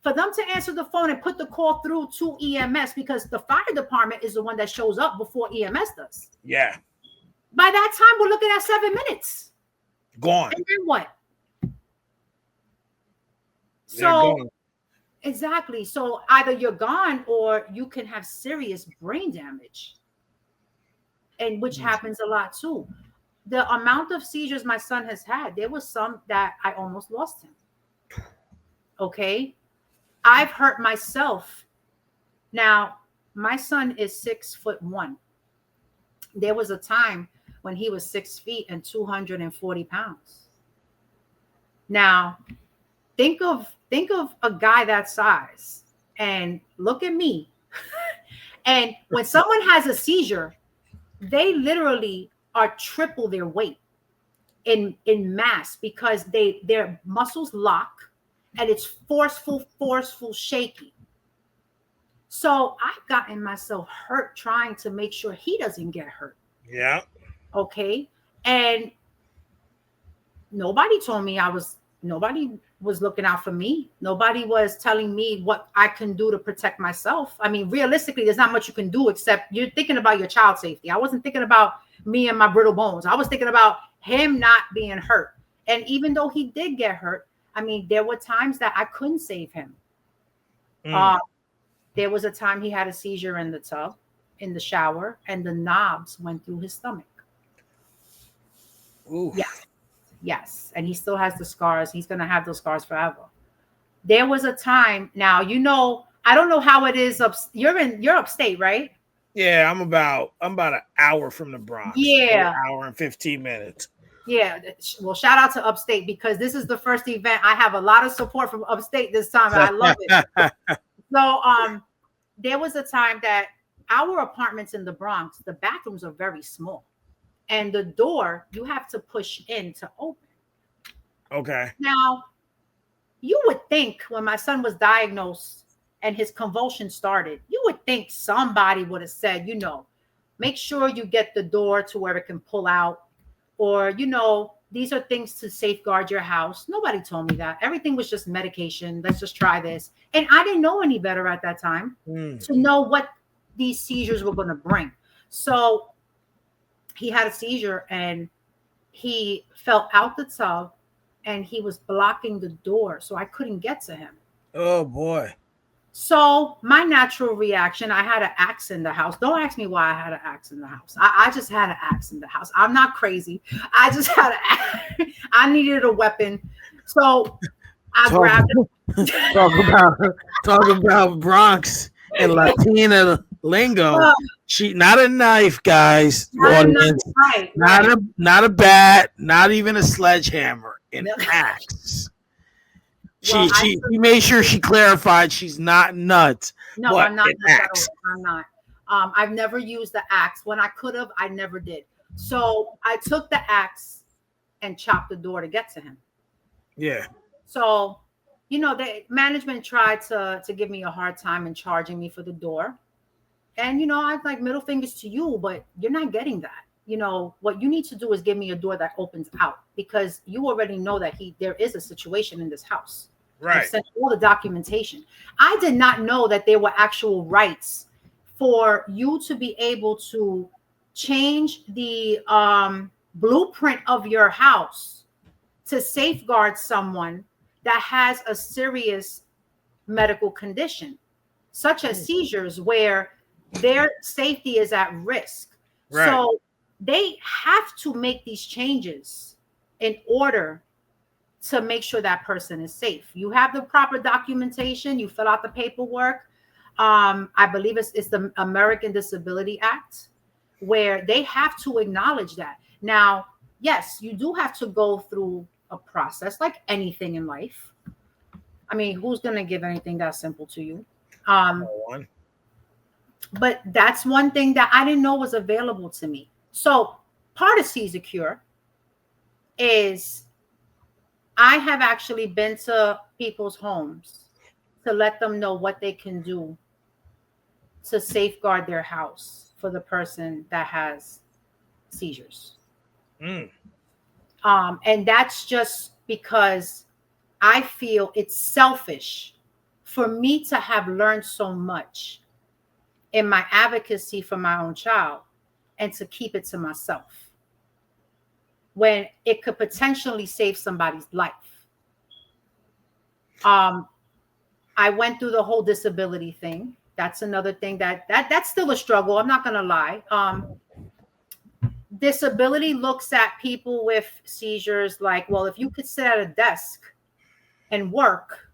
for them to answer the phone and put the call through to EMS, because the fire department is the one that shows up before EMS does. Yeah. By that time, we're looking at 7 minutes. Gone. And then what? They're So gone. exactly. So either you're gone or you can have serious brain damage, and which happens a lot too. The amount of seizures my son has had, there was some that I almost lost him. Okay. I've hurt myself. Now, my son is 6'1". There was a time when he was 6 feet and 240 pounds. Now, think of a guy that size and look at me. And when someone has a seizure, they literally are triple their weight in mass, because their muscles lock and it's forceful shaking. So I've gotten myself hurt trying to make sure he doesn't get hurt. Yeah. Okay. And nobody was looking out for me. Nobody was telling me what I can do to protect myself. I mean, realistically, there's not much you can do except you're thinking about your child's safety. I wasn't thinking about me and my brittle bones. I was thinking about him not being hurt. And even though he did get hurt, I mean, there were times that I couldn't save him. There was a time he had a seizure in the tub, in the shower, and the knobs went through his stomach. Ooh. Yes. And he still has the scars. He's going to have those scars forever. There was a time, now, I don't know how it is. You're upstate, right? Yeah, I'm about an hour from the Bronx. Yeah. An hour and 15 minutes. Yeah. Well, shout out to upstate, because this is the first event. I have a lot of support from upstate this time, and I love it. So there was a time that our apartments in the Bronx, the bathrooms are very small. And the door, you have to push in to open. Okay. Now, you would think when my son was diagnosed and his convulsion started, you would think somebody would have said, make sure you get the door to where it can pull out. Or, these are things to safeguard your house. Nobody told me that. Everything was just medication. Let's just try this. And I didn't know any better at that time to know what these seizures were going to bring. So he had a seizure and he fell out the tub and he was blocking the door. So I couldn't get to him. Oh, boy. So my natural reaction, I had an axe in the house. Don't ask me why I had an axe in the house. I just had an axe in the house. I'm not crazy. I just had an axe. I needed a weapon. So I grabbed it. Talk about Bronx and Latina lingo. She not a knife, guys. Not a bat, not even a sledgehammer. An axe. She made sure she clarified she's not nuts. No, I'm not nuts. I'm not. I've never used the axe. When I could have, I never did. So I took the axe and chopped the door to get to him. Yeah. So, the management tried to give me a hard time and charging me for the door. And, I like middle fingers to you, but you're not getting that. What you need to do is give me a door that opens out, because you already know that there is a situation in this house. Right. I've sent all the documentation. I did not know that there were actual rights for you to be able to change the blueprint of your house to safeguard someone that has a serious medical condition, such as seizures, where their safety is at risk. Right. So they have to make these changes in order to make sure that person is safe. You have the proper documentation. You fill out the paperwork. I believe it's the American Disability Act, where they have to acknowledge that. Now, yes, you do have to go through a process like anything in life. I mean, who's going to give anything that simple to you? No one. But that's one thing that I didn't know was available to me. So part of Seizure Cure is I have actually been to people's homes to let them know what they can do to safeguard their house for the person that has seizures. Mm. And that's just because I feel it's selfish for me to have learned so much in my advocacy for my own child and to keep it to myself when it could potentially save somebody's life. I went through the whole disability thing. That's another thing that's still a struggle. I'm not gonna lie. Disability looks at people with seizures like, well, if you could sit at a desk and work,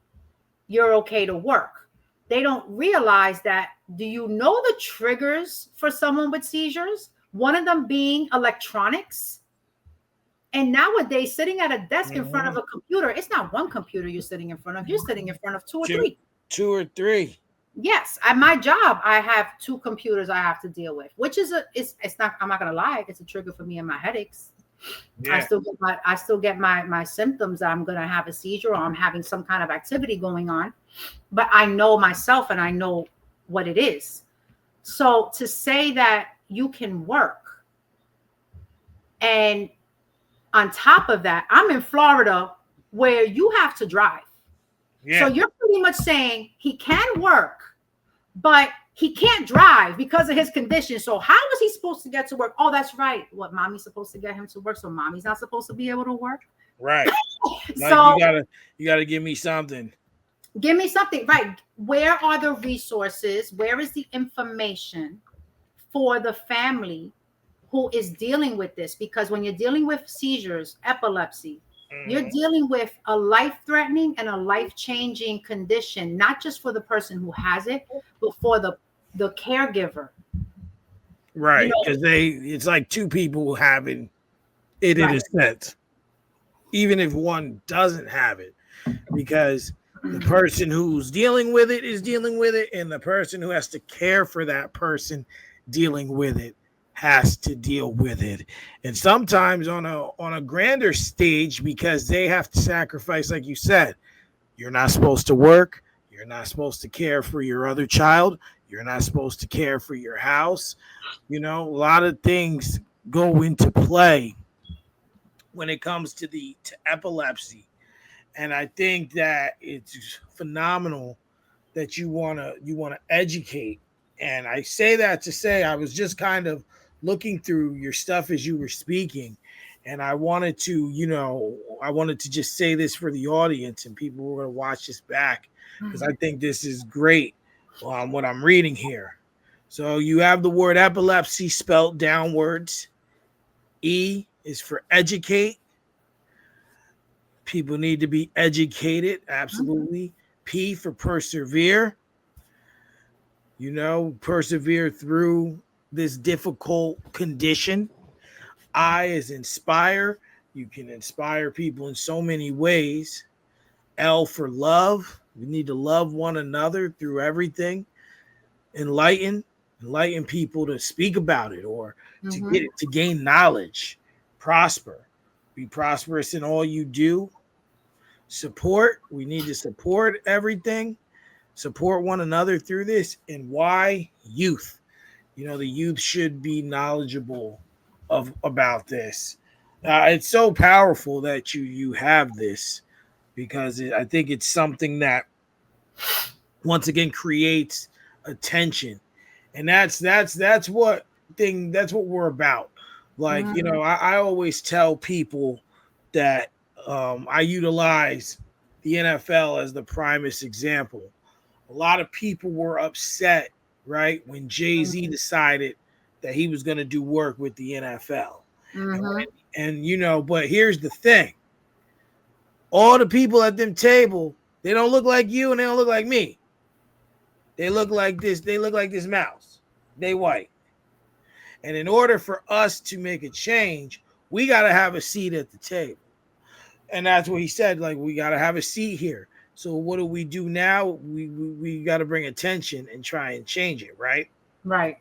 you're okay to work. They don't realize that. Do you know the triggers for someone with seizures? One of them being electronics. And nowadays, sitting at a desk in front of a computer, it's not one computer you're sitting in front of. You're sitting in front of two or three. Two or three. Yes, at my job, I have two computers I have to deal with, which is it's not. I'm not gonna lie, it's a trigger for me and my headaches. Yeah. I still get my symptoms. I'm gonna have a seizure or I'm having some kind of activity going on, but I know myself and I know what it is. So to say that you can work, and on top of that, I'm in Florida where you have to drive. Yeah. So you're pretty much saying he can work, but he can't drive because of his condition. So how is he supposed to get to work? Oh, that's right. What, mommy's supposed to get him to work, so mommy's not supposed to be able to work? Right. So you gotta give me something. Give me something. Right. Where are the resources? Where is the information for the family who is dealing with this? Because when you're dealing with seizures, epilepsy, you're dealing with a life-threatening and a life-changing condition, not just for the person who has it, but for the caregiver. Right, because it's like two people having it in a sense, even if one doesn't have it, because the person who's dealing with it is dealing with it, and the person who has to care for that person dealing with it has to deal with it. And sometimes on a grander stage, because they have to sacrifice, like you said, you're not supposed to work, you're not supposed to care for your other child, you're not supposed to care for your house. A lot of things go into play when it comes to epilepsy. And I think that it's phenomenal that you want to educate. And I say that to say I was just kind of looking through your stuff as you were speaking, and I wanted to just say this for the audience and people who are going to watch this back, because I think this is great what I'm reading here. So you have the word epilepsy spelled downwards. E is for educate. People need to be educated. Absolutely. P for persevere. Persevere through this difficult condition. I is inspire. You can inspire people in so many ways. L for love. We need to love one another through everything. Enlighten people to speak about it or to gain knowledge. Prosper. Be prosperous in all you do. Support. We need to support everything. Support one another through this. And why? Youth. The youth should be knowledgeable about this. It's so powerful that you have this, because I think it's something that once again creates attention, and that's what we're about. Like I always tell people that I utilize the NFL as the primest example. A lot of people were upset, right, when Jay-Z decided that he was going to do work with the NFL. And but here's the thing. All the people at them table, they don't look like you and they don't look like me. They look like this. They look like this mouse. They white. And in order for us to make a change, we got to have a seat at the table. And that's what he said. Like, we got to have a seat here. So what do we do now? We got to bring attention and try and change it, right? Right.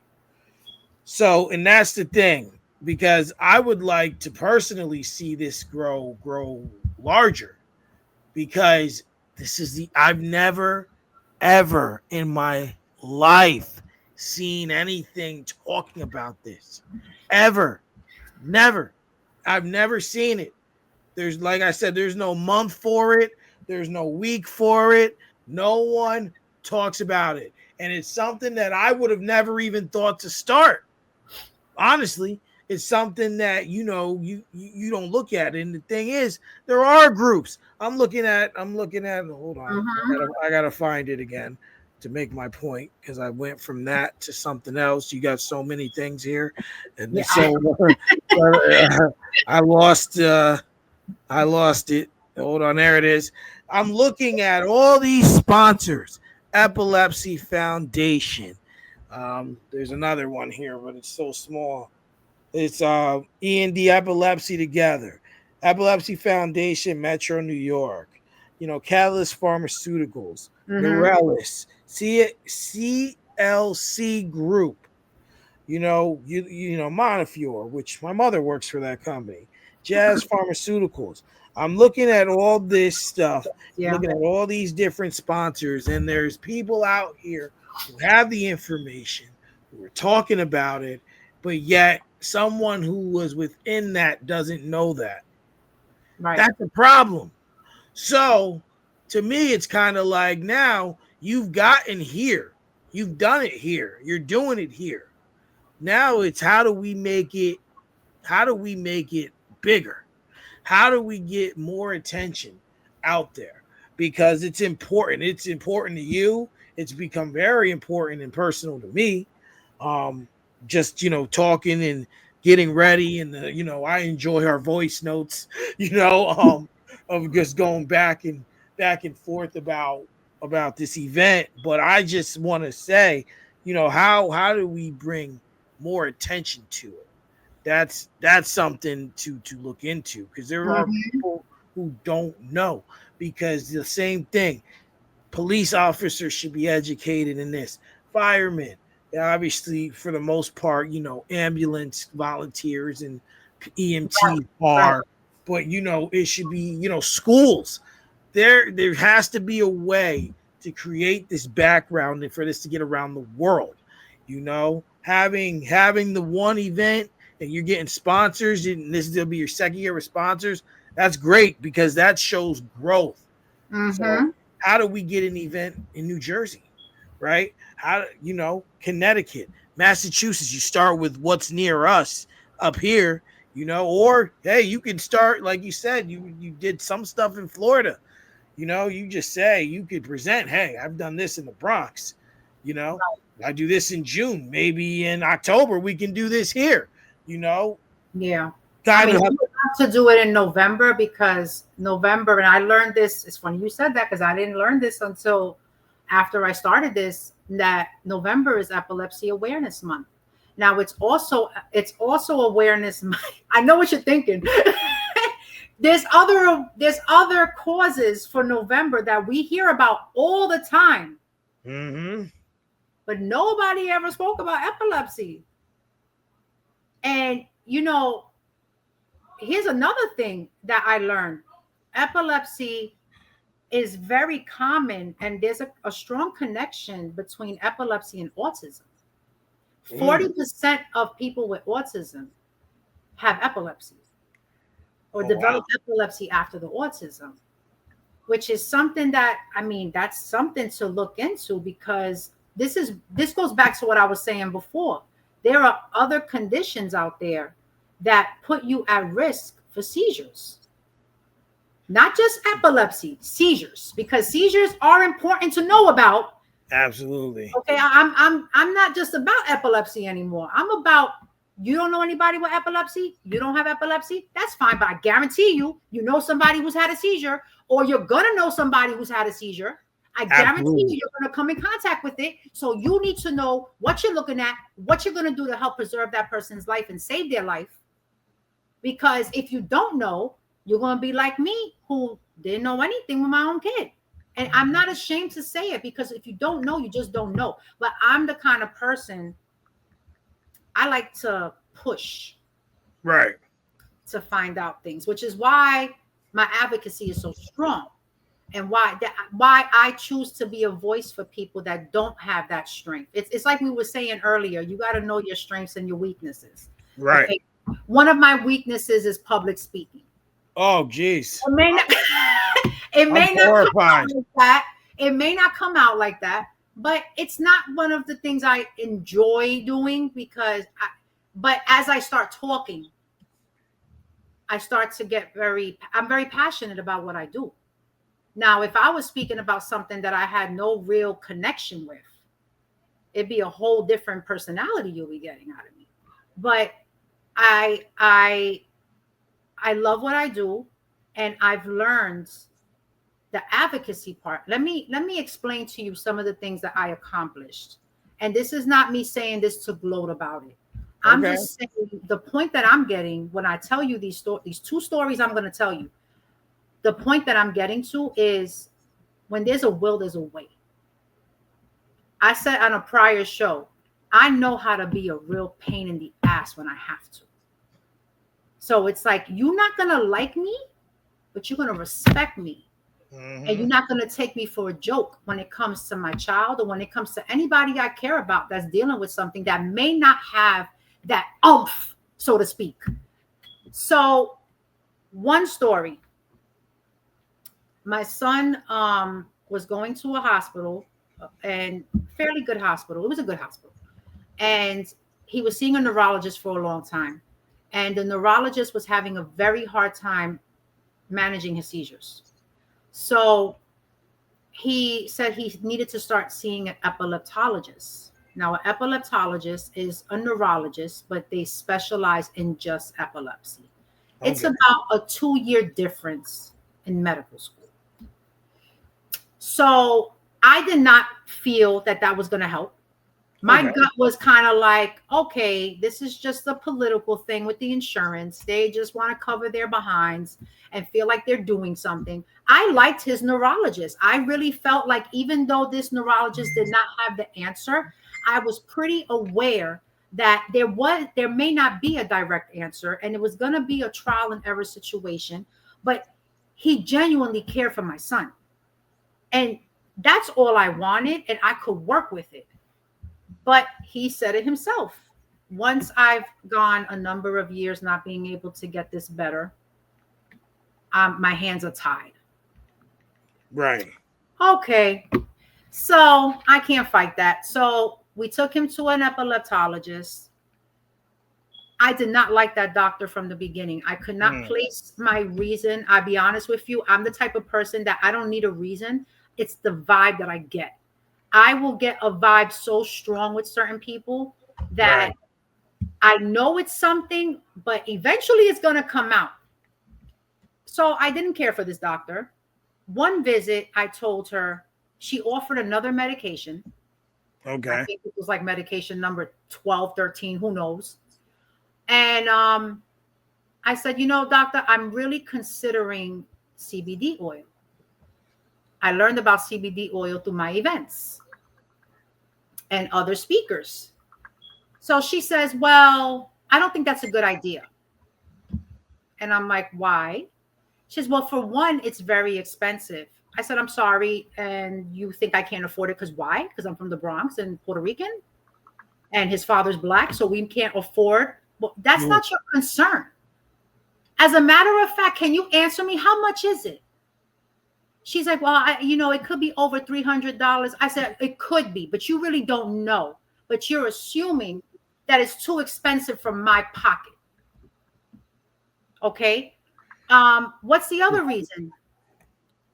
So, and that's the thing, because I would like to personally see this grow larger, because this is I've never ever in my life seen anything talking about this. Ever. Never. I've never seen it. There's, like I said, there's no month for it. There's no week for it. No one talks about it. And it's something that I would have never even thought to start. Honestly, it's something that, you don't look at it. And the thing is, there are groups. I'm looking at, hold on. I gotta find it again to make my point, because I went from that to something else. You got so many things here. And Yeah. so I lost it. Hold on, there it is. I'm looking at all these sponsors. Epilepsy Foundation. There's another one here, but it's so small. It's E&D Epilepsy Together, Epilepsy Foundation, Metro New York. Catalyst Pharmaceuticals, Neurelis, CLC Group. Montefiore, which my mother works for that company. Jazz Pharmaceuticals. I'm looking at all this stuff, looking at all these different sponsors, and there's people out here who have the information, who are talking about it, but yet someone who was within that doesn't know that. Right. That's a problem. So to me, it's kind of like, now you've gotten here. You've done it here. You're doing it here. Now it's, how do we make it bigger? How do we get more attention out there? Because it's important. It's important to you. It's become very important and personal to me. Just, talking and getting ready, and I enjoy our voice notes, of just going back and forth about this event. But I just want to say, how do we bring more attention to it? That's something to look into, because there are people who don't know. Because the same thing, police officers should be educated in this, firemen, obviously, for the most part, ambulance volunteers and EMT are, but it should be, schools. There has to be a way to create this background and for this to get around the world. Having the one event and you're getting sponsors, and this will be your second year with sponsors, that's great, because that shows growth. So how do we get an event in New Jersey, right? How, Connecticut, Massachusetts, you start with what's near us up here, or, hey, you can start, like you said, you did some stuff in Florida, you just say, you could present, hey, I've done this in the Bronx, I do this in June, maybe in October, we can do this here, Yeah. Kind of have to do it in November, because November, and I learned this, it's funny you said that, because I didn't learn this until after I started this, that November is Epilepsy Awareness Month. Now it's also awareness month. I know what you're thinking. There's other causes for November that we hear about all the time. But nobody ever spoke about epilepsy. And here's another thing that I learned. Epilepsy is very common, and there's a strong connection between epilepsy and autism. 40% of people with autism have epilepsy or develop epilepsy after the autism, which is something that, that's something to look into, because this goes back to what I was saying before. There are other conditions out there that put you at risk for seizures. Not just epilepsy, seizures, because seizures are important to know about. Absolutely. Okay, I'm not just about epilepsy anymore. I'm about, you don't know anybody with epilepsy, you don't have epilepsy, that's fine, but I guarantee you know somebody who's had a seizure, or you're gonna know somebody who's had a seizure. I guarantee you're gonna come in contact with it. So you need to know what you're looking at, what you're gonna do to help preserve that person's life and save their life. Because if you don't know, you're going to be like me, who didn't know anything with my own kid. And I'm not ashamed to say it, because if you don't know, you just don't know. But I'm the kind of person I like to push Right. to find out things, which is why my advocacy is so strong, and why I choose to be a voice for people that don't have that strength. It's like we were saying earlier, you got to know your strengths and your weaknesses. Right. Okay. One of my weaknesses is public speaking. Oh, geez. It may not, it may not come out like that. It may not come out like that, but it's not one of the things I enjoy doing, because but as I start talking, I start to get I'm very passionate about what I do. Now, if I was speaking about something that I had no real connection with, it'd be a whole different personality you'll be getting out of me. But I love what I do, and I've learned the advocacy part. Let me explain to you some of the things that I accomplished. And this is not me saying this to gloat about it. I'm just saying the point that I'm getting when I tell you these two stories I'm going to tell you. The point that I'm getting to is, when there's a will, there's a way. I said on a prior show, I know how to be a real pain in the ass when I have to. So it's like, you're not going to like me, but you're going to respect me. Mm-hmm. And you're not going to take me for a joke when it comes to my child, or when it comes to anybody I care about that's dealing with something that may not have that oomph, so to speak. So one story, my son was going to a hospital, and fairly good hospital. It was a good hospital. And he was seeing a neurologist for a long time. And the neurologist was having a very hard time managing his seizures. So he said he needed to start seeing an epileptologist. Now, an epileptologist is a neurologist, but they specialize in just epilepsy. Okay. It's about a 2-year difference in medical school. So I did not feel that that was going to help. My gut was kind of like, okay, this is just a political thing with the insurance. They just want to cover their behinds and feel like they're doing something. I liked his neurologist. I really felt like, even though this neurologist did not have the answer, I was pretty aware that there may not be a direct answer, and it was going to be a trial and error situation, but he genuinely cared for my son. And that's all I wanted, and I could work with it. But he said it himself. Once I've gone a number of years not being able to get this better, my hands are tied. Right. Okay. So I can't fight that. So we took him to an epileptologist. I did not like that doctor from the beginning. I could not place my reason. I'll be honest with you. I'm the type of person that I don't need a reason. It's the vibe that I get. I will get a vibe so strong with certain people that I know it's something, but eventually it's going to come out. So I didn't care for this doctor. One visit, I told her, she offered another medication. Okay. I think it was like medication number 12, 13, who knows. And I said, doctor, I'm really considering CBD oil. I learned about CBD oil through my events and other speakers. So she says, well, I don't think that's a good idea. And I'm like, why? She says, well, for one, it's very expensive. I said, I'm sorry. And you think I can't afford it because why? Because I'm from the Bronx and Puerto Rican and his father's Black. So we can't afford. Well, that's not your concern. As a matter of fact, can you answer me? How much is it? She's like, well, it could be over $300. I said, it could be, but you really don't know. But you're assuming that it's too expensive for my pocket. Okay. What's the other reason?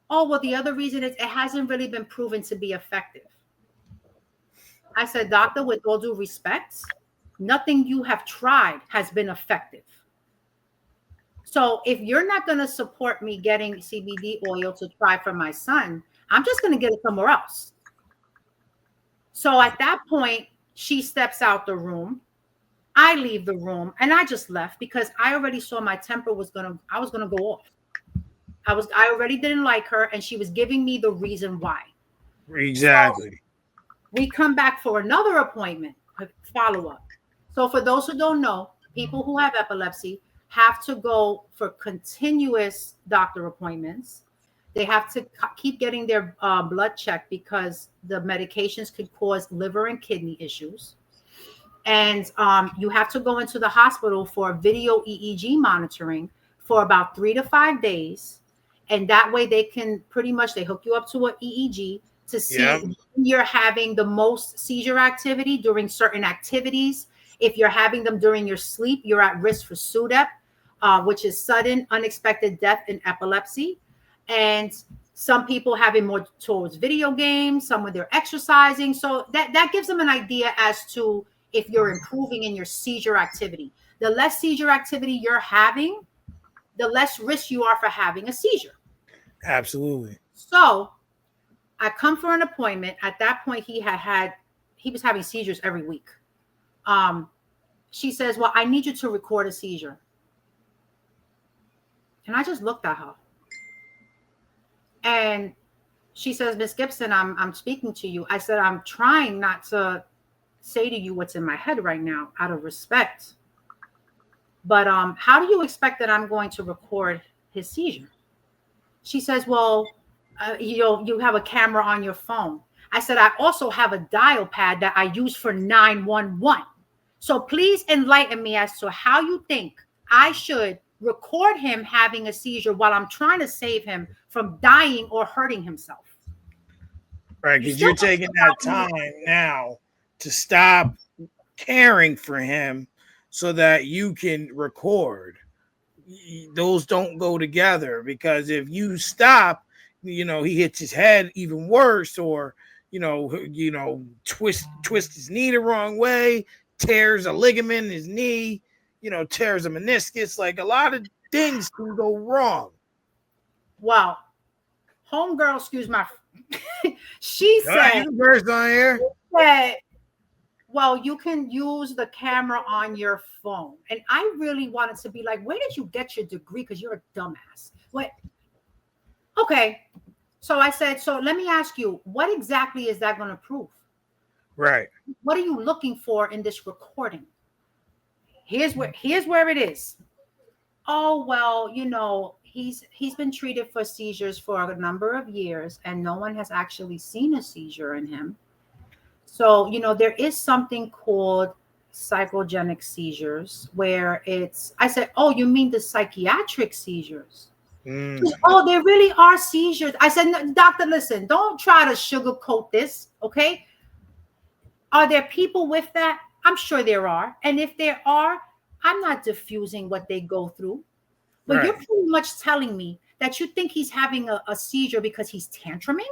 Oh, well, the other reason is it hasn't really been proven to be effective. I said, doctor, with all due respect, nothing you have tried has been effective. So if you're not going to support me getting CBD oil to try for my son, I'm just going to get it somewhere else. So at that point, she steps out the room. I leave the room, and I just left because I already saw my temper I was going to go off. I already didn't like her, and she was giving me the reason why. Exactly. So we come back for another appointment, follow-up. So for those who don't know, people who have epilepsy have to go for continuous doctor appointments. They have to keep getting their blood checked because the medications could cause liver and kidney issues. And you have to go into the hospital for video EEG monitoring for about 3 to 5 days. And that way they can they hook you up to an EEG to see when you're having the most seizure activity during certain activities. If you're having them during your sleep, you're at risk for SUDEP, which is sudden unexpected death in epilepsy. And some people having more towards video games, some when they're exercising. So that gives them an idea as to if you're improving in your seizure activity. The less seizure activity you're having, the less risk you are for having a seizure. Absolutely. So I come for an appointment. At that point, he was having seizures every week. She says, well, I need you to record a seizure. And I just looked at her. And she says, Miss Gibson, I'm speaking to you. I said, I'm trying not to say to you what's in my head right now out of respect. But how do you expect that I'm going to record his seizure? She says, well, you have a camera on your phone. I said, I also have a dial pad that I use for 911. So please enlighten me as to how you think I should record him having a seizure while I'm trying to save him from dying or hurting himself. Right, because you're taking that time now to stop caring for him so that you can record. Those don't go together, because if you stop, he hits his head even worse, or twist his knee the wrong way, tears a ligament in his knee, tears a meniscus. Like, a lot of things can go wrong. Wow. Homegirl, excuse my she said, well, you can use the camera on your phone. And I really wanted to be like, where did you get your degree? Because you're a dumbass. What? Okay. So I said, so let me ask you, what exactly is that going to prove? Right. What are you looking for in this recording? Here's where it is. Oh, well, he's been treated for seizures for a number of years, and no one has actually seen a seizure in him. So, there is something called psychogenic seizures where I said, oh, you mean the psychiatric seizures? Oh, there really are seizures. I said, no, doctor, listen, don't try to sugarcoat this, okay? Are there people with that? I'm sure there are. And if there are, I'm not diffusing what they go through. But You're pretty much telling me that you think he's having a seizure because he's tantruming?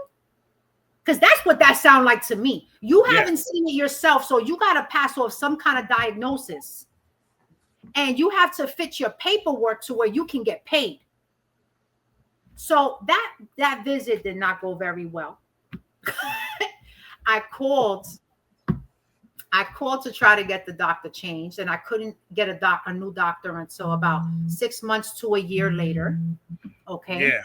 Because that's what that sounds like to me. You haven't seen it yourself, so you got to pass off some kind of diagnosis. And you have to fit your paperwork to where you can get paid. So that visit did not go very well. I called to try to get the doctor changed, and I couldn't get a new doctor until about 6 months to a year later. Okay. Yeah.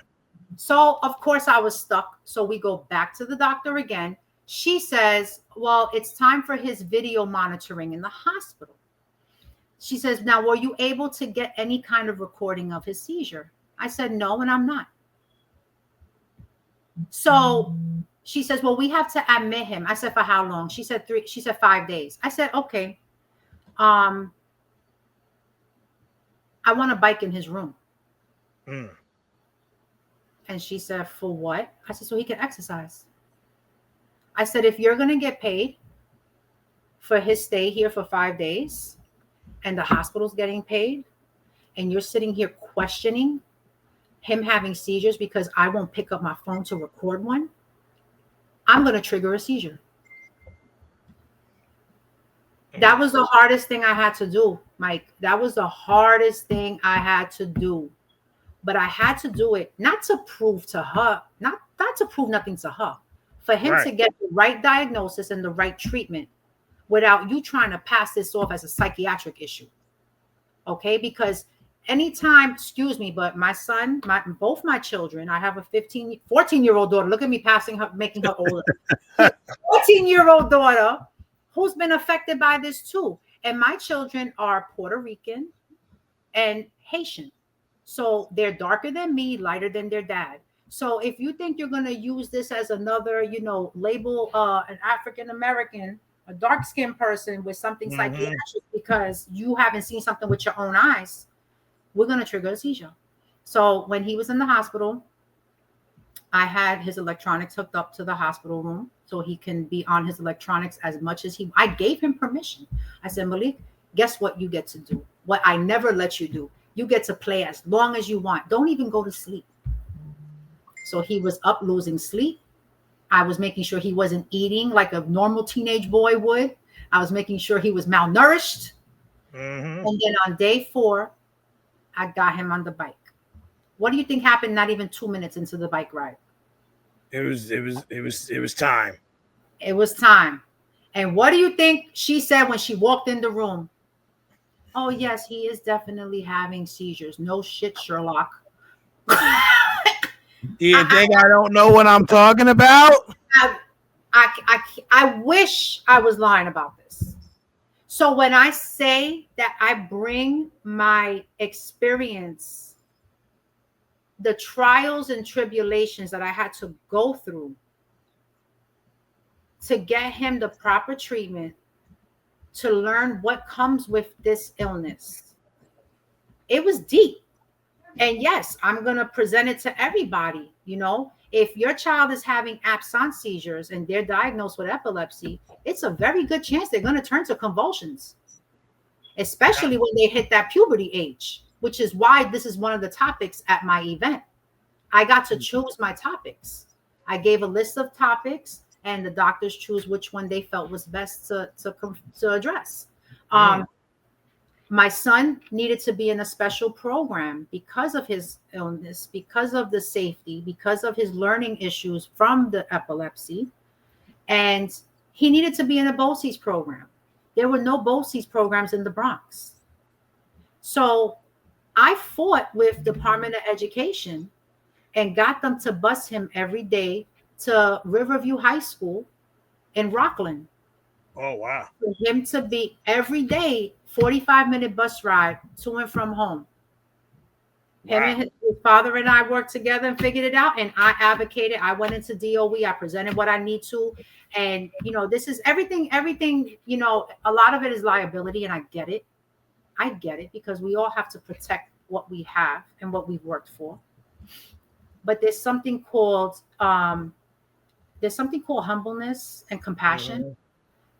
So of course I was stuck. So we go back to the doctor again. She says, well, it's time for his video monitoring in the hospital. She says, now, were you able to get any kind of recording of his seizure? I said, no, and I'm not. So she says, well, we have to admit him. I said, for how long? She said 5 days. I said, okay. I want a bike in his room. And she said, for what? I said, so he can exercise. I said, if you're going to get paid for his stay here for 5 days and the hospital's getting paid, and you're sitting here questioning him having seizures because I won't pick up my phone to record one, I'm going to trigger a seizure. That was the hardest thing I had to do, Mike. That was the hardest thing I had to do. But I had to do it not to prove to her, not to prove nothing to her, for him to get the right diagnosis and the right treatment without you trying to pass this off as a psychiatric issue. Okay? Because anytime, excuse me, but my son, both my children, I have a 14-year-old daughter. Look at me making her older. 14-year-old daughter who's been affected by this too. And my children are Puerto Rican and Haitian. So they're darker than me, lighter than their dad. So if you think you're going to use this as another, label an African American, a dark skinned person with something psychiatric because you haven't seen something with your own eyes, we're going to trigger a seizure. So when he was in the hospital, I had his electronics hooked up to the hospital room so he can be on his electronics as much as I gave him permission. I said, Malik, guess what you get to do? What I never let you do. You get to play as long as you want. Don't even go to sleep. So he was up losing sleep. I was making sure he wasn't eating like a normal teenage boy would. I was making sure he was malnourished. And then on day 4, I got him on the bike. What do you think happened not even 2 minutes into the bike ride? It was time. It was time. And what do you think she said when she walked in the room? Oh, yes, he is definitely having seizures. No shit, Sherlock. Do you think I don't know what I'm talking about? I wish I was lying about this. So when I say that I bring my experience, the trials and tribulations that I had to go through to get him the proper treatment, to learn what comes with this illness, it was deep. And yes, I'm going to present it to everybody. If your child is having absence seizures and they're diagnosed with epilepsy, it's a very good chance they're going to turn to convulsions, especially when they hit that puberty age, which is why this is one of the topics at my event. I got to choose my topics. I gave a list of topics and the doctors choose which one they felt was best to address. My son needed to be in a special program because of his illness, because of the safety, because of his learning issues from the epilepsy. And he needed to be in a BOCES program. There were no BOCES programs in the Bronx. So I fought with Department of Education and got them to bus him every day to Riverview High School in Rockland. Oh, wow. For him to be every day, 45-minute bus ride to and from home. Wow. Him and his father and I worked together and figured it out. And I advocated. I went into DOE. I presented what I need to. And, this is everything, a lot of it is liability. And I get it. Because we all have to protect what we have and what we've worked for. But there's something called humbleness and compassion.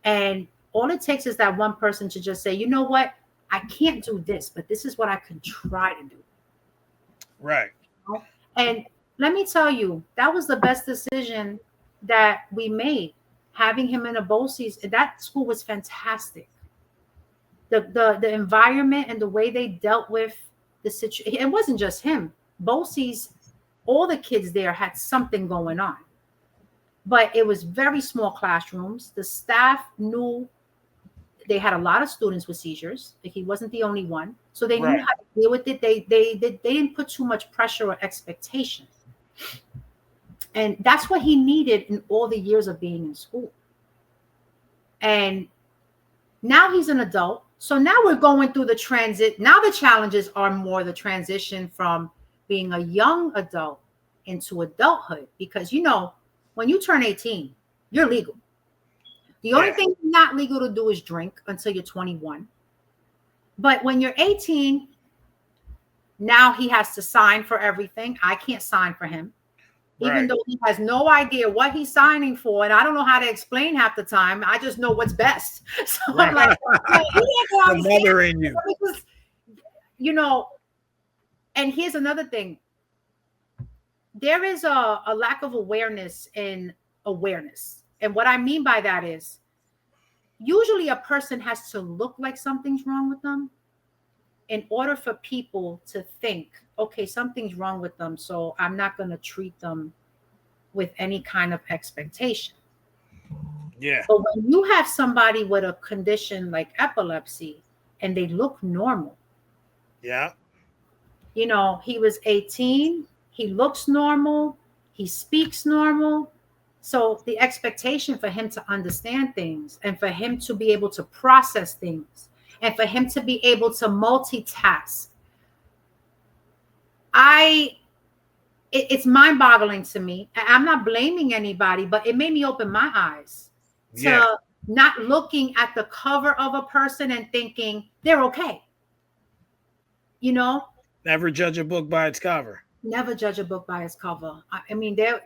And all it takes is that one person to just say, you know what? I can't do this, but this is what I can try to do. Right. And let me tell you, that was the best decision that we made. Having him in a BOCES, that school was fantastic. The environment and the way they dealt with the situation, it wasn't just him. BOCES, all the kids there had something going on. But it was very small classrooms. The staff knew they had a lot of students with seizures. He wasn't the only one. So they knew how to deal with it. They didn't put too much pressure or expectation. And that's what he needed in all the years of being in school. And now he's an adult. So now we're going through the transit. Now the challenges are more the transition from being a young adult into adulthood. Because, when you turn 18, you're legal. The only thing not legal to do is drink until you're 21. But when you're 18, now he has to sign for everything. I can't sign for him, even though he has no idea what he's signing for. And I don't know how to explain half the time. I just know what's best. So I'm like, the mother in you. Because, and here's another thing. There is a lack of awareness in awareness. And what I mean by that is usually a person has to look like something's wrong with them in order for people to think, okay, something's wrong with them, so I'm not going to treat them with any kind of expectation. Yeah. But when you have somebody with a condition like epilepsy and they look normal. Yeah. He was 18. He looks normal. He speaks normal. So the expectation for him to understand things and for him to be able to process things and for him to be able to multitask, it's mind-boggling to me. I'm not blaming anybody, but it made me open my eyes to not looking at the cover of a person and thinking they're okay. You know, never judge a book by its cover. Never judge a book by its cover. I mean, they're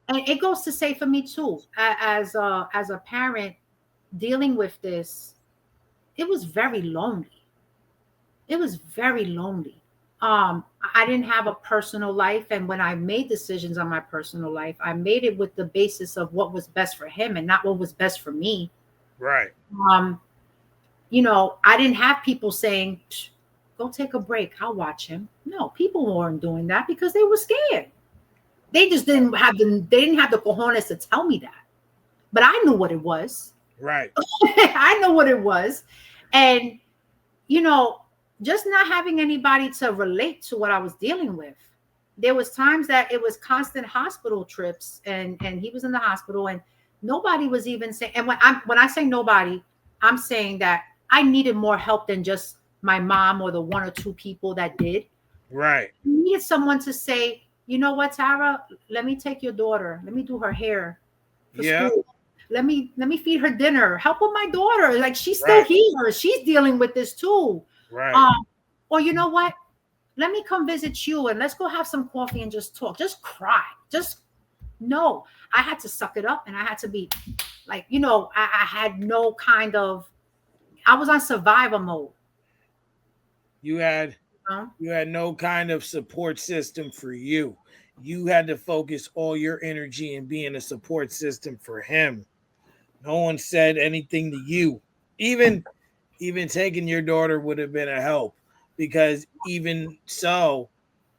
and it goes to say for me too, as a parent dealing with this, it was very lonely. It was very lonely. I didn't have a personal life, and when I made decisions on my personal life, I made it with the basis of what was best for him and not what was best for me. Right. You know, I didn't have people saying, go take a break, I'll watch him. No, people weren't doing that because they were scared. They just didn't have the cojones to tell me that. But I knew what it was. Right. I know what it was. And, you know, just not having anybody to relate to what I was dealing with. There was times that it was constant hospital trips, and he was in the hospital, and nobody was even saying, and when I say nobody, I'm saying that I needed more help than just my mom or the one or two people that did. Right. You needed someone to say, you know what, Tara, let me take your daughter. Let me do her hair for school. Let me feed her dinner. Help with my daughter. Like, she's still here. She's dealing with this too. Right. Or you know what? Let me come visit you and let's go have some coffee and just talk. Just cry. No. I had to suck it up, and I had to be like, you know, I had no kind of, I was on survivor mode. You had no kind of support system for you. You had to focus all your energy in being a support system for him. No one said anything to you. Even taking your daughter would have been a help, because even so,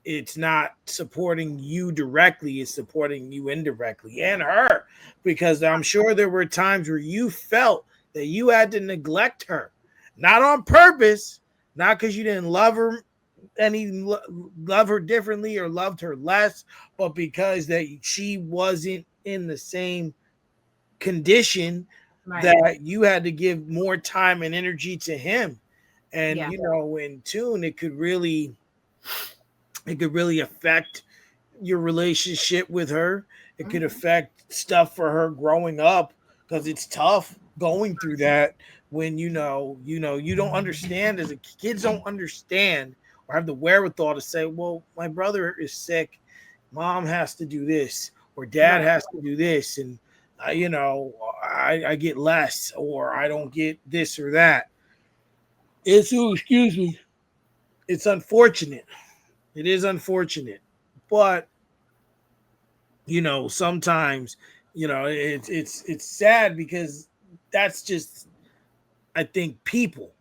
it's not supporting you directly, it's supporting you indirectly, and her, because I'm sure there were times where you felt that you had to neglect her, not on purpose, not because you didn't love her love her differently or loved her less, but because that she wasn't in the same condition, that you had to give more time and energy to him. And you know, in tune, it could really affect your relationship with her. It could affect stuff for her growing up, because it's tough going through that when you don't understand, as a kids don't understand or have the wherewithal to say, well, my brother is sick, mom has to do this, or dad has to do this, and I get less, or I don't get this or that. It's unfortunate. It is unfortunate, but sometimes it's sad, because that's just, I think, people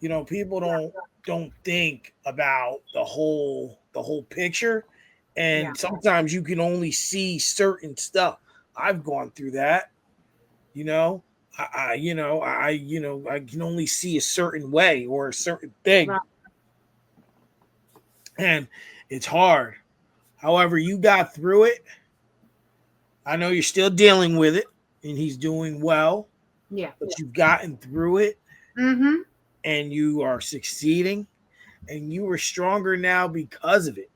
don't think about the whole picture, and sometimes you can only see certain stuff. I've gone through that. I can only see a certain way or a certain thing. Right. And it's hard. However, you got through it. I know you're still dealing with it, and he's doing well. Yeah. But you've gotten through it. Mm-hmm. And you are succeeding, and you are stronger now because of it.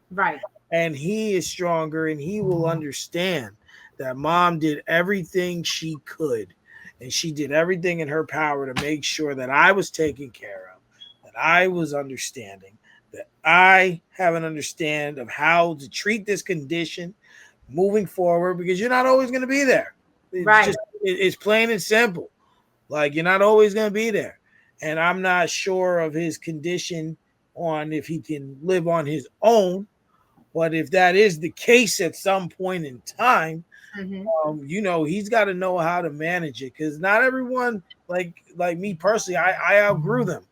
Right. And he is stronger, and he will understand that mom did everything she could, and she did everything in her power to make sure that I was taken care of, that I was understanding, that I have an understand of how to treat this condition moving forward, because you're not always going to be there. It's plain and simple. Like, you're not always going to be there. And I'm not sure of his condition on if he can live on his own. But if that is the case at some point in time, he's got to know how to manage it, because not everyone, like me personally, I outgrew them.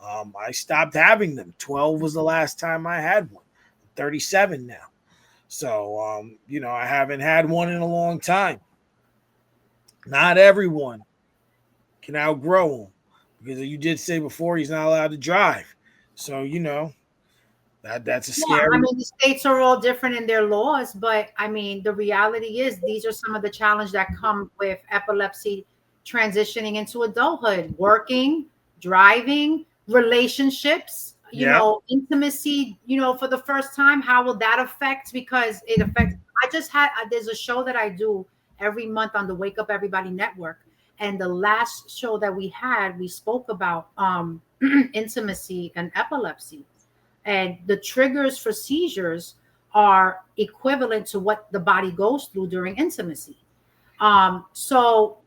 I stopped having them. 12 was the last time I had one. I'm 37 now. So, I haven't had one in a long time. Not everyone can outgrow him, because you did say before he's not allowed to drive. So, that's a scary. I mean, the states are all different in their laws, but I mean, the reality is these are some of the challenges that come with epilepsy transitioning into adulthood, working, driving, relationships, intimacy, for the first time, how will that affect? Because it affects, there's a show that I do every month on the Wake Up Everybody Network. And the last show that we had, we spoke about intimacy and epilepsy. And the triggers for seizures are equivalent to what the body goes through during intimacy. So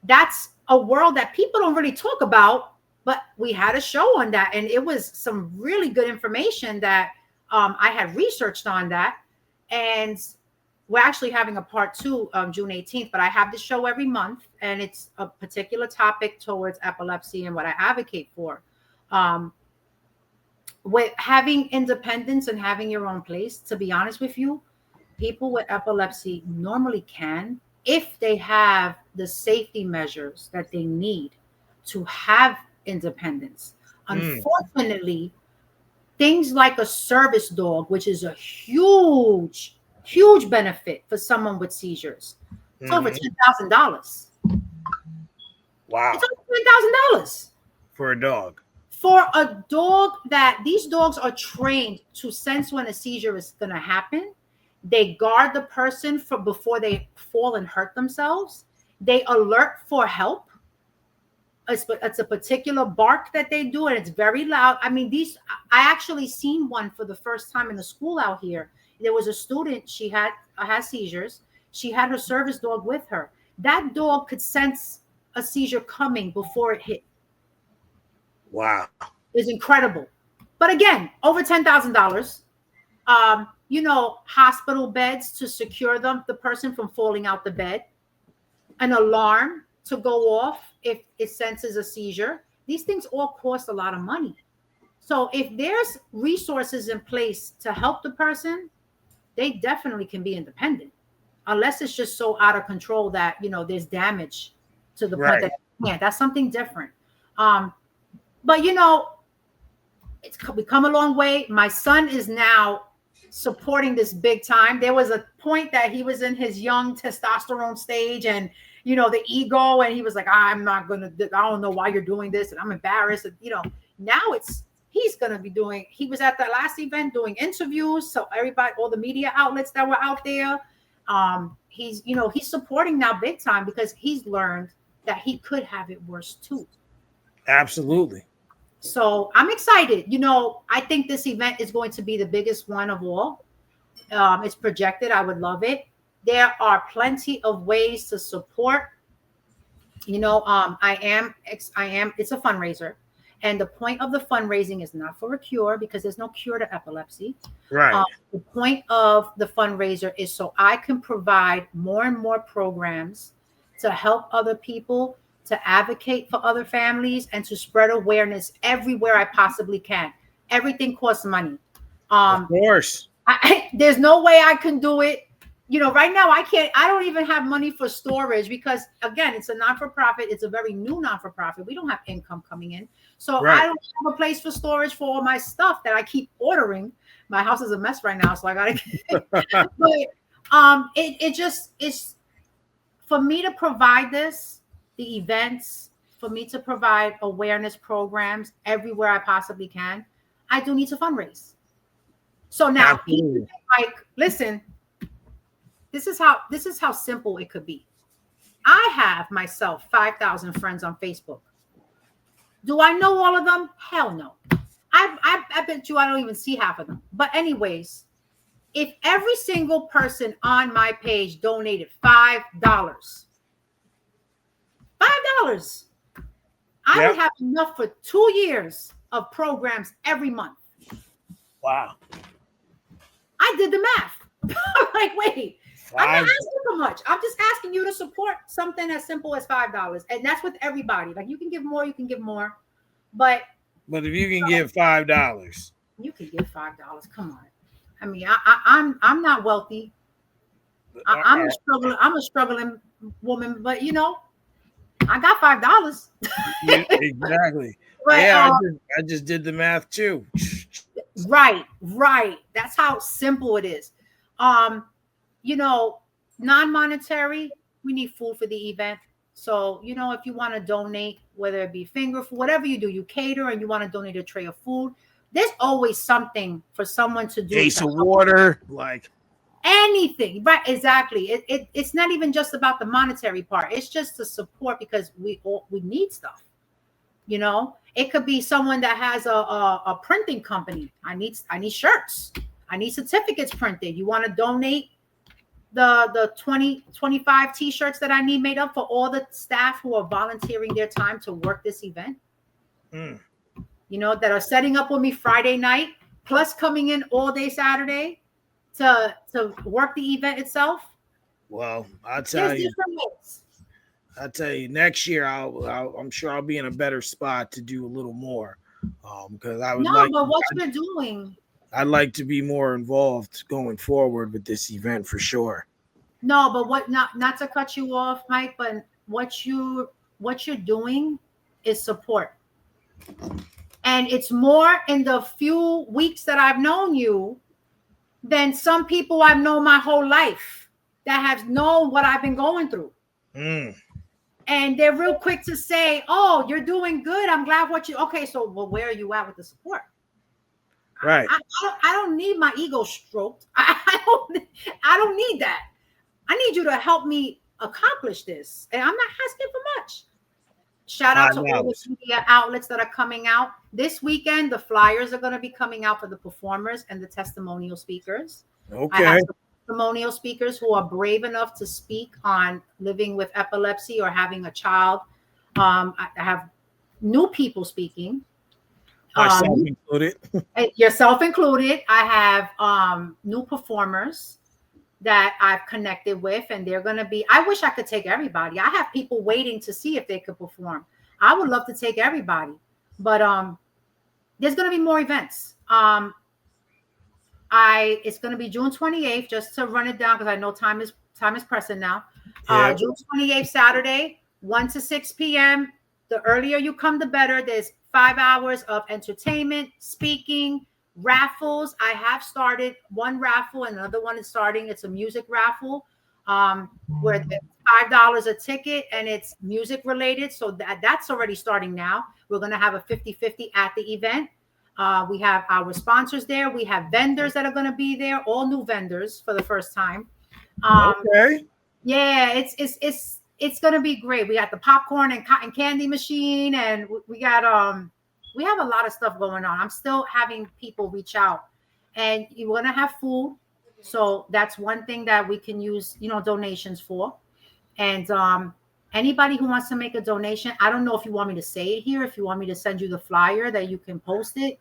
that's a world that people don't really talk about, but we had a show on that. And it was some really good information that I had researched on that. And we're actually having a part 2 June 18th, but I have the show every month, and it's a particular topic towards epilepsy and what I advocate for. With having independence and having your own place, to be honest with you, people with epilepsy normally can, if they have the safety measures that they need to have independence. Unfortunately, things like a service dog, which is a huge benefit for someone with seizures. It's over $10,000. Wow. It's over $10,000 for a dog. For a dog these dogs are trained to sense when a seizure is going to happen. They guard the person before they fall and hurt themselves. They alert for help. It's a particular bark that they do, and it's very loud. I mean, I actually seen one for the first time in the school out here. There was a student, she had seizures. She had her service dog with her. That dog could sense a seizure coming before it hit. Wow. It's incredible. But again, over $10,000. Hospital beds to secure the person from falling out the bed. An alarm to go off if it senses a seizure. These things all cost a lot of money. So if there's resources in place to help the person, they definitely can be independent, unless it's just so out of control that, there's damage to the point that, that's something different. But we come a long way. My son is now supporting this big time. There was a point that he was in his young testosterone stage and, the ego, and he was like, I don't know why you're doing this, and I'm embarrassed. And, now he's going to be he was at the last event doing interviews. So everybody, all the media outlets that were out there, he's supporting now big time because he's learned that he could have it worse too. Absolutely. So I'm excited. I think this event is going to be the biggest one of all. It's projected. I would love it. There are plenty of ways to support. It's a fundraiser. And the point of the fundraising is not for a cure, because there's no cure to epilepsy. Right. The point of the fundraiser is so I can provide more and more programs to help other people, to advocate for other families, and to spread awareness everywhere I possibly can. Everything costs money. Of course. There's no way I can do it. Right now I don't even have money for storage because, again, it's a non-for-profit. It's a very new non-for-profit. We don't have income coming in. So I don't have a place for storage for all my stuff that I keep ordering. My house is a mess right now, so I got to but it just is for me to provide the events, for me to provide awareness programs everywhere I possibly can. I do need to fundraise. So now, listen, this is how simple it could be. I have myself 5,000 friends on Facebook. Do I know all of them? Hell no. I bet you I don't even see half of them. But anyways, if every single person on my page donated $5, I would have enough for 2 years of programs every month. Wow. I did the math. I'm like, wait, I'm not asking for much. I'm just asking you to support something as simple as $5. And that's with everybody. Like, you can give more, But if you can give $5. You can give $5. Come on. I mean, I'm not wealthy. I'm a struggling woman, but I got $5. Yeah, exactly. But, I just did the math too. Right. That's how simple it is. Non-monetary, we need food for the event. So, if you want to donate $1, whether it be finger food, whatever you do, you cater and you want to donate a tray of food. There's always something for someone to do. Case of water, like anything, right? Exactly. It's not even just about the monetary part. It's just the support, because we need stuff. You know, it could be someone that has a printing company. I need shirts. I need certificates printed. You want to donate the 25 t-shirts that I need made up for all the staff who are volunteering their time to work this event. You know, that are setting up with me Friday night, plus coming in all day Saturday to work the event itself. Well, I'll tell you. I tell you, next year I'm sure I'll be in a better spot to do a little more, because I would but what you're doing, I'd like to be more involved going forward with this event for sure. No, but what not to cut you off, Mike, but what you're doing is support, and it's more in the few weeks that I've known you than some people I've known my whole life that have known what I've been going through. And they're real quick to say, "Oh, you're doing good. I'm glad okay, so well, where are you at with the support?" Right. I don't need my ego stroked. I don't need that. I need you to help me accomplish this. And I'm not asking for much. Shout out to all the media outlets that are coming out. This weekend, the flyers are going to be coming out for the performers and the testimonial speakers. Okay. I have testimonial speakers who are brave enough to speak on living with epilepsy or having a child. I have new people speaking. Myself included. Yourself included. I have new performers that I've connected with, and they're going to be, I wish I could take everybody. I have people waiting to see if they could perform. I would love to take everybody, but there's going to be more events. It's going to be June 28th, just to run it down, because I know time is pressing now. June 28th, Saturday, 1 to 6 p.m. The earlier you come, the better. There's 5 hours of entertainment, speaking, raffles. I have started one raffle, and another one is starting. It's a music raffle, where it's $5 a ticket, and it's music related. So that's already starting now. We're going to have a 50-50 at the event. We have our sponsors there. We have vendors that are going to be there, all new vendors for the first time. Okay. Yeah, it's going to be great. We got the popcorn and cotton candy machine, and we have a lot of stuff going on. I'm still having people reach out, and you want to have food. So that's one thing that we can use, donations for. And anybody who wants to make a donation, I don't know if you want me to say it here, if you want me to send you the flyer that you can post it.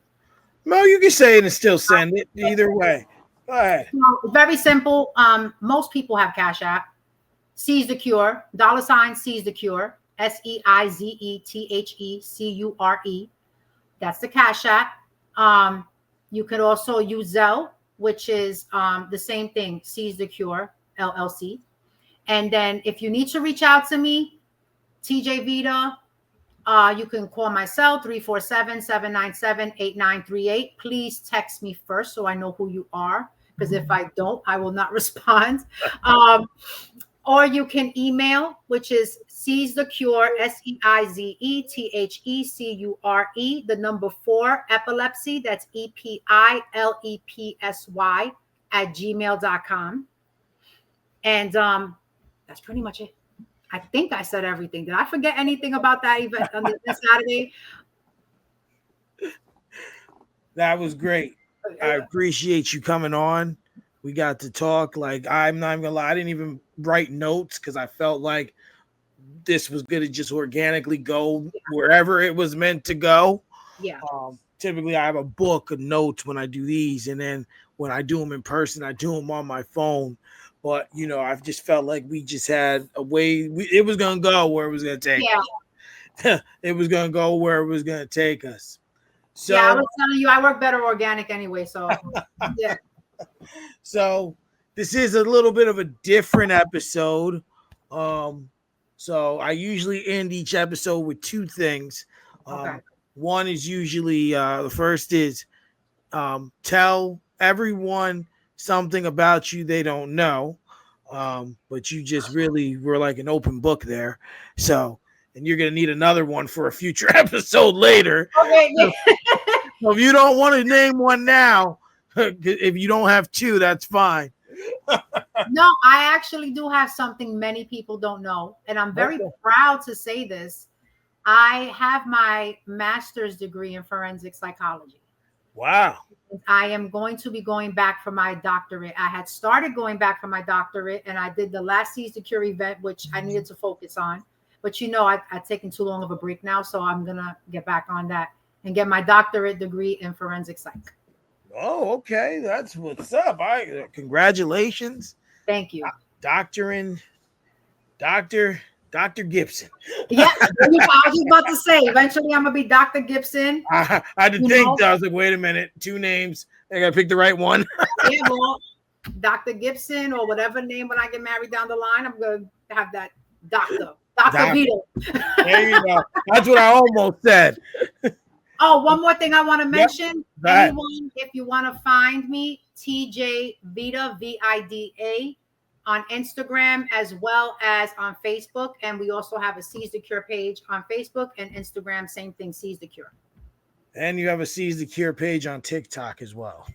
No, you can say it and still send it. Either way. Go ahead. Very simple. Most people have Cash App. Seize the Cure, $ Seize the Cure, SEIZETHECURE. That's the Cash App. You could also use Zelle, which is the same thing, Seize the Cure, LLC. And then if you need to reach out to me, TJ Vida, you can call my cell, 347-797-8938. Please text me first so I know who you are, because if I don't, I will not respond. Or you can email, which is Seize the Cure, SEIZETHECURE, the number 4, epilepsy, that's EPILEPSY @gmail.com. And that's pretty much it. I think I said everything. Did I forget anything about that event on this Saturday? That was great. I appreciate you coming on. We got to talk. Like, I'm not even gonna lie, I didn't even write notes because I felt like this was gonna just organically go wherever it was meant to go. Yeah. Typically I have a book of notes when I do these, and then when I do them in person, I do them on my phone. But I've just felt like we just had a way. It was gonna go where it was gonna take us. It was gonna go where it was gonna take us. So I was telling you, I work better organic anyway. So yeah. So this is a little bit of a different episode. So I usually end each episode with 2 things. One is usually the first is tell everyone something about you they don't know, but you just really were like an open book there. So and you're going to need another one for a future episode later. Okay. So if you don't want to name one now, if you don't have two, that's fine. No, I actually do have something many people don't know, and I'm very proud to say this. I have my master's degree in forensic psychology. Wow. I am going to be going back for my doctorate. I had started going back for my doctorate, and I did the last Seize the Cure event, which I needed to focus on. But I've taken too long of a break now, so I'm going to get back on that and get my doctorate degree in forensic psych. Oh, okay. That's what's up. Congratulations. Thank you. Dr. Gibson. Yeah, I was just about to say, eventually I'm going to be Dr. Gibson. I had to think. I was like, wait a minute. Two names. I got to pick the right one. Yeah, well, Dr. Gibson or whatever name when I get married down the line, I'm going to have that Dr. Vida. There you go. That's what I almost said. Oh, one more thing I want to mention. Anyone, if you want to find me, TJ Vida, Vida, on Instagram as well as on Facebook. And we also have a Seize the Cure page on Facebook and Instagram. Same thing, Seize the Cure. And you have a Seize the Cure page on TikTok as well.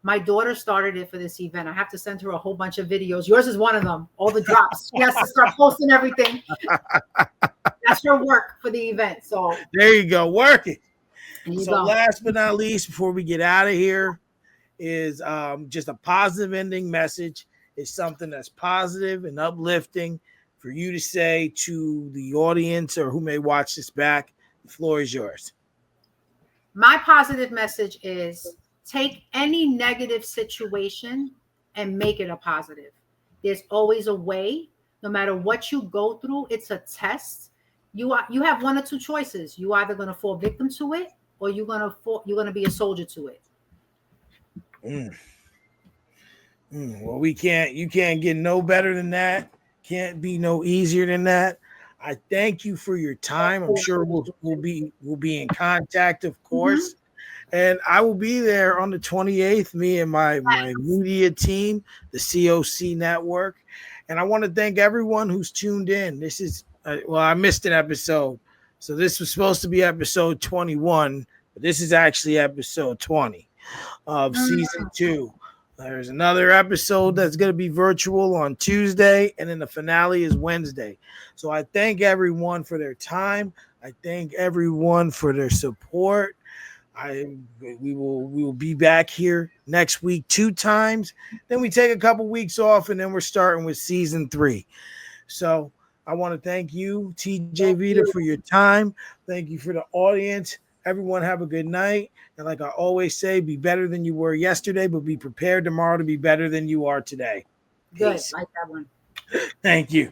My daughter started it for this event. I have to send her a whole bunch of videos. Yours is one of them. All the drops. She has to start posting everything. That's her work for the event. So there you go. Work it. So last but not least, before we get out of here, is just a positive ending message. It's something that's positive and uplifting for you to say to the audience or who may watch this back. The floor is yours. My positive message is take any negative situation and make it a positive. There's always a way. No matter what you go through, it's a test. You have one or two choices. You either going to fall victim to it, or you're gonna be a soldier to it. Well, you can't get no better than that. Can't be no easier than that. I thank you for your time. I'm sure we'll be in contact, of course. And I will be there on the 28th, me and my media team, the COC network. And I want to thank everyone who's tuned in. This is I missed an episode. So this was supposed to be episode 21, but this is actually episode 20 of season 2. There's another episode that's going to be virtual on Tuesday, and then the finale is Wednesday. So I thank everyone for their time. I thank everyone for their support. We will be back here next week 2 times. Then we take a couple weeks off, and then we're starting with season 3. So I want to thank you, TJ Vida, for your time. Thank you for the audience. Everyone have a good night. And like I always say, be better than you were yesterday, but be prepared tomorrow to be better than you are today. Good. Peace. Like that one. Thank you.